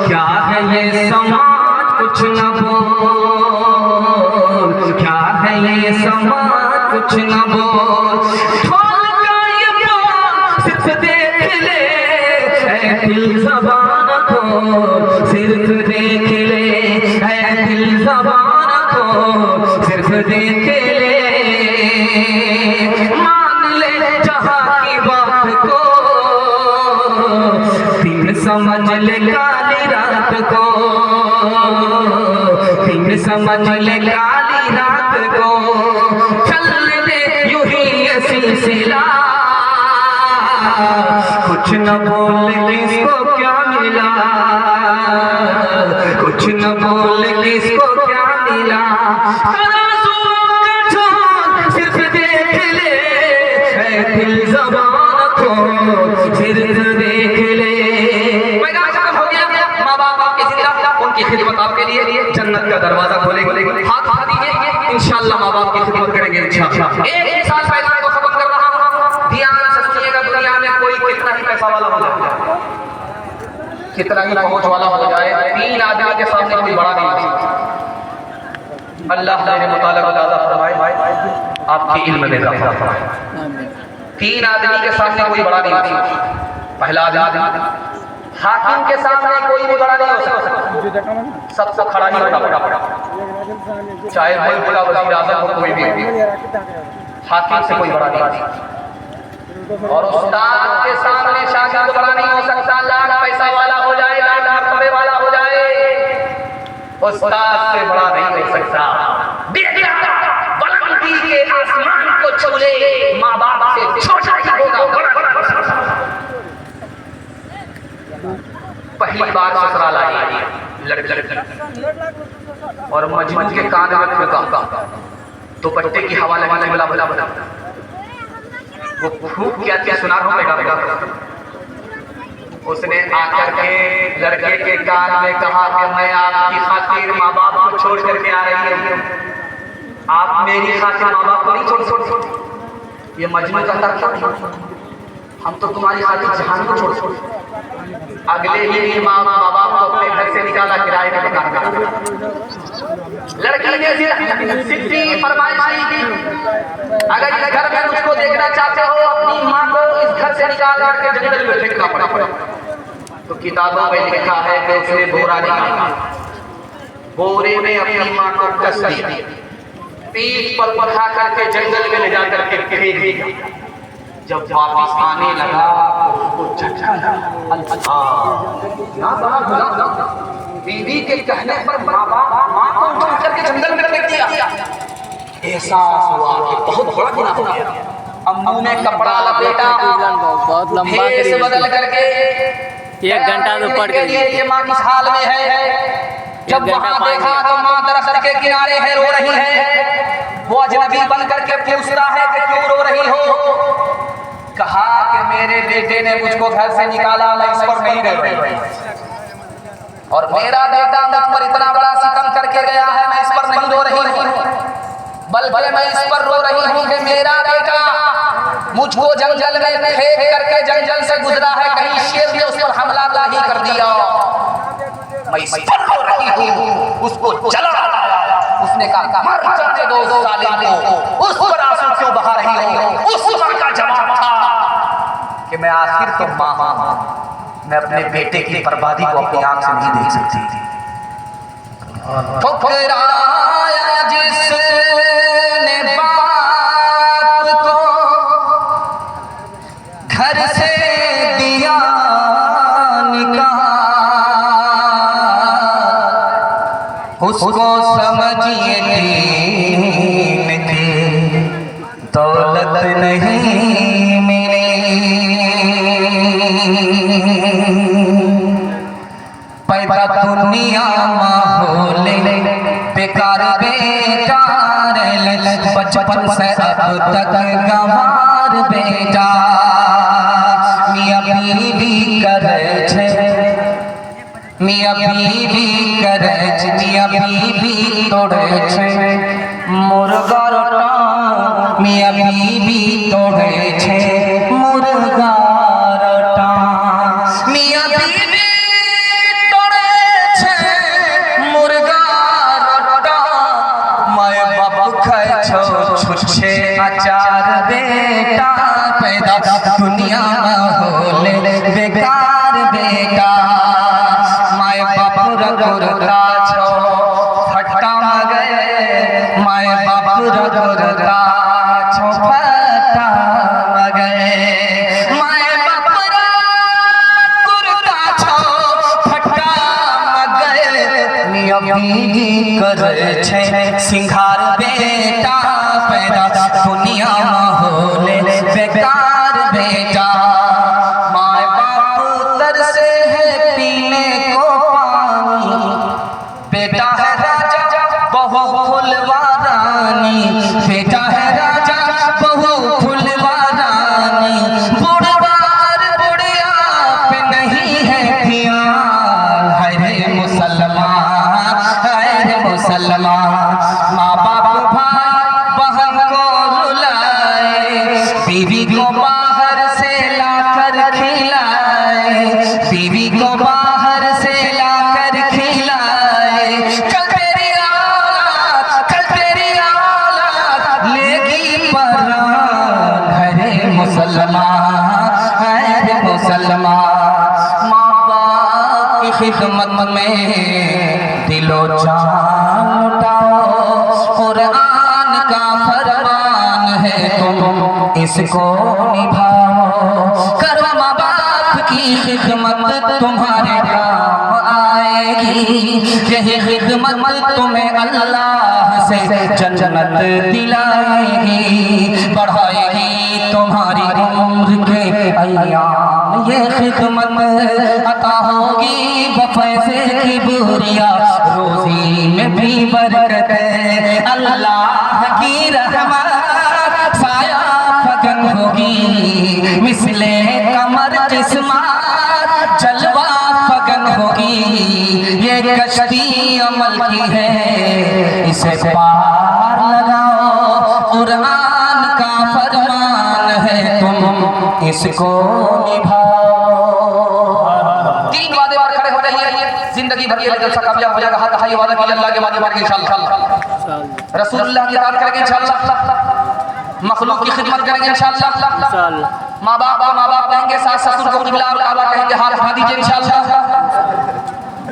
क्या है ये समाज कुछ न बोल, क्या है ये समाज कुछ न बोल। दिल ज़बान को सिर्फ देख ले, है दिल ज़बान को सिर्फ देख ले। मान ले जहाँ की बात को, दिन समझ ले काली रात को, दिन समझ ले काली रात को। चल ले यूं ही ये सिलसिला, कुछ न बोल किसको क्या मिला, कुछ न बोल किसको क्या मिला। सिर्फ देख ले, दिल ज़बान को सिर्फ देख ले। हो गया माँ बाप आपकी खिदमत, उनकी खिदमत आपके लिए जन्नत का दरवाजा खोलेंगे। हाथ उठा दीजिए, इंशाअल्लाह माँ बाप की खिदमत करेंगे इंशाअल्लाह। एक साल पहले को खत्म कर रहा हूँ, ध्यान से सुनिएगा। दुनिया में कोई कितना ही पैसा वाला हो जाए, कितना ही पहुंच वाला हो जाए, 3 आदमी के सामने कोई बड़ा नहीं। अल्लाह मेरे मुतालिक ज़्यादा फरमाए, आपकी इल्म में इजाफा फरमाए। 3 आदमी के सामने कोई बड़ा नहीं। पहला आदमी, हाकिम के सामने कोई भी बड़ा नहीं हो सकता, सबको खड़ा ही होना पड़ा, चाहे मुल्क का वज़ीर आज़म हो, कोई भी। हाकिम से कोई बड़ा नहीं। और उस्ताद के सामने शागिर्द बड़ा नहीं हो सकता, लाख पैसा वाला हो जाए, लाख मर्तबे वाला हो जाए, उस्ताद से बड़ा नहीं हो सकता। बेटा बुलंदी के आसमान को छू ले, माँ बाप से छोटा ही होगा, बड़ा हो सकता। पहली बार ससुराल आई लड़की और मजनू के कान में फूंका, दुपट्टे की हवा लगी, बोला बोला बोला वो खूब क्या क्या सुना रहा हूँ बेटा। उसने आकर के लड़के के कान में कहा कि मैं आपकी खातिर माँ बाप को छोड़ करके आ रही हूँ, आप मेरी खातिर माँ बाप को नहीं छोड़। ये मजनू कहता क्या, हम तो तुम्हारी खातिर जहान को छोड़। अगले ही माँ बाप को अपने घर से निकाला, किराए का मकान में। लड़की ने सिद्धि फरमाइश की, अगर इस घर में मुझको देखना चाहते हो, अपनी माँ को इस घर से निकाल करके जंगल में फेंकना पड़ा। तो किताबों में लिखा है कि उसने बोरा निकाला, बोरे में अपनी माँ को कस दिया, पीठ पर उठा करके जंगल में ले जाकर के फेंक दिया। जब वापस आने लगा उसको झटका लगा, बीवी के कहने पर माँ को उठा करके जंगल में फेंक दिया। एहसास हुआ कि बहुत बड़ा गुनाह हो गया। अब मुंह में कपड़ा लपेटा, बहुत लंबा भेष बदल करके 1 घंटा तो पड़ गई। ये माँ किस हाल में है। जब वहां देखा तो माँ दरख्त के किनारे है, रो रही है। वो अजनबी बन करके पूछता है कि क्यों रो रही हो। कहा कि मेरे बेटे ने मुझको घर से निकाला, मैं इस पर नहीं रह रही, और मेरा बेटा मुझ पर इतना बड़ा सितम करके गया है, मैं इस पर नहीं रो रही हूँ, बल्कि मैं इस पर रो रही हूँ कि मेरा बेटा मुझको जंगल में फेंक करके जंगल से गुजरा है, कहीं शेर ने उस पर हमला नहीं कर दिया। मैं इस पर रो रही हूँ, उसको जला डाला। उसने कहा मर जाने दो साले को, उस पर आंसू क्यों बहा रही हो। उस माँ का जवाब था कि मैं आखिर तो माँ हूँ, मैं अपने बेटे की बर्बादी को अपनी आंख से नहीं देख सकती थी। ठुकराया जिसने बाप को, घर से दिया निकाल, उसको समझिए दीन की दौलत नहीं मिली। पैदा दुनिया माहौल बेकार बेकार, बचपन से अब तक गंवार बेटा। मियाँ बीवी करे छे, मियाँ बीवी करे छे, मियाँ बीवी तोड़े छे मुर्गा रोटा, मियाँ बीवी तोड़े छे मुर्गा रोटा। मियाँ बीवी तोड़े छे मुर्गा रोटा, माय बाप खाए छो छुच्छे अचार बेटा। पैदा दुनिया माहौल बेकार बेटा, माय बाप रगुरता छो फट्टा मगे, माय बाप रगुरता छो फट्टा मगे, माय बाप रगुरता छो फट्टा मगे। मियाँ बीवी करे छे सिंगार बेटा, पैदा दुनिया माहौल बेकार बेटा। माय बाप तरसे है पीने को पानी, बेटा है राजा बहू फुलवा रानी, बेटा है राजा बहू फुलवा रानी। बुढ़वार बुढ़िया पे नहीं है ध्यान, है मुसलमान, है मुसलमान। माँ बाप भाई बहन को रुलाए, बीवी को बाहर से लाकर खिलाए, बीवी को बाहर से लाकर खिलाए। कल तेरी औलाद, कल तेरी औलाद लेगी परान, है मुसलमान, है मुसलमान। माँ बाप की खिदमत में दिलो जान लुटाओ, कुरान का फरमान है तुम इसको निभाओ। करो माँ बाप की खिदमत तुम्हारे काम आएगी, यही खिदमत तुम्हें अल्लाह से जन्नत दिलाएगी, बढ़ाएगी तुम्हारी उम्र के अय्याम। ये खिदमत अता होगी बफैसे की बुरिया, रोजी में भी बरकत है। अल्लाह की रहमत साया फगन होगी, मिसले कमर किस्मत जलवा फगन होगी। ये कश्ती अमल की है, इसे पार लगाओ, कुरान का फरमान है तुम इसको निभाओ। 3 वादे पर खड़े हो जाइए, जिंदगी भर ये जलसा कामयाब हो जाएगा। हाथ ये वादा किया अल्लाह के वादे मानेंगे इंशाअल्लाह, रसूलुल्लाह की इताअत करेंगे इंशाअल्लाह, मखलूक की खिदमत करेंगे इंशाअल्लाह। माँ बाप को माँ बाप कहेंगे, सास ससुर को किबला और काबा कहेंगे, हाथ उठा दीजिए इंशाअल्लाह।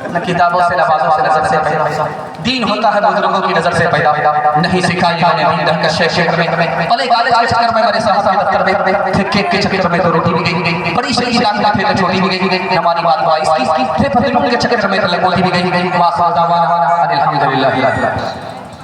न किताबों से नवाजों से नजर से पैदा, दीन होता है बुजुर्गों की नजर से पैदा। नहीं सिखाई मैंने दीन दहकर शेख में, पले कॉलेज के चक्कर में मेरे साहब के दफ्तर में, फिर केक के चक्कर में तो रोटी भी गई, बड़ी शरीफ लाख फिर छोटी भी गई, हमारी बात वाइस फिर फतेह के चक्कर में तले मोती भी गई। वाह दावाना अल्हम्दुलिल्लाह।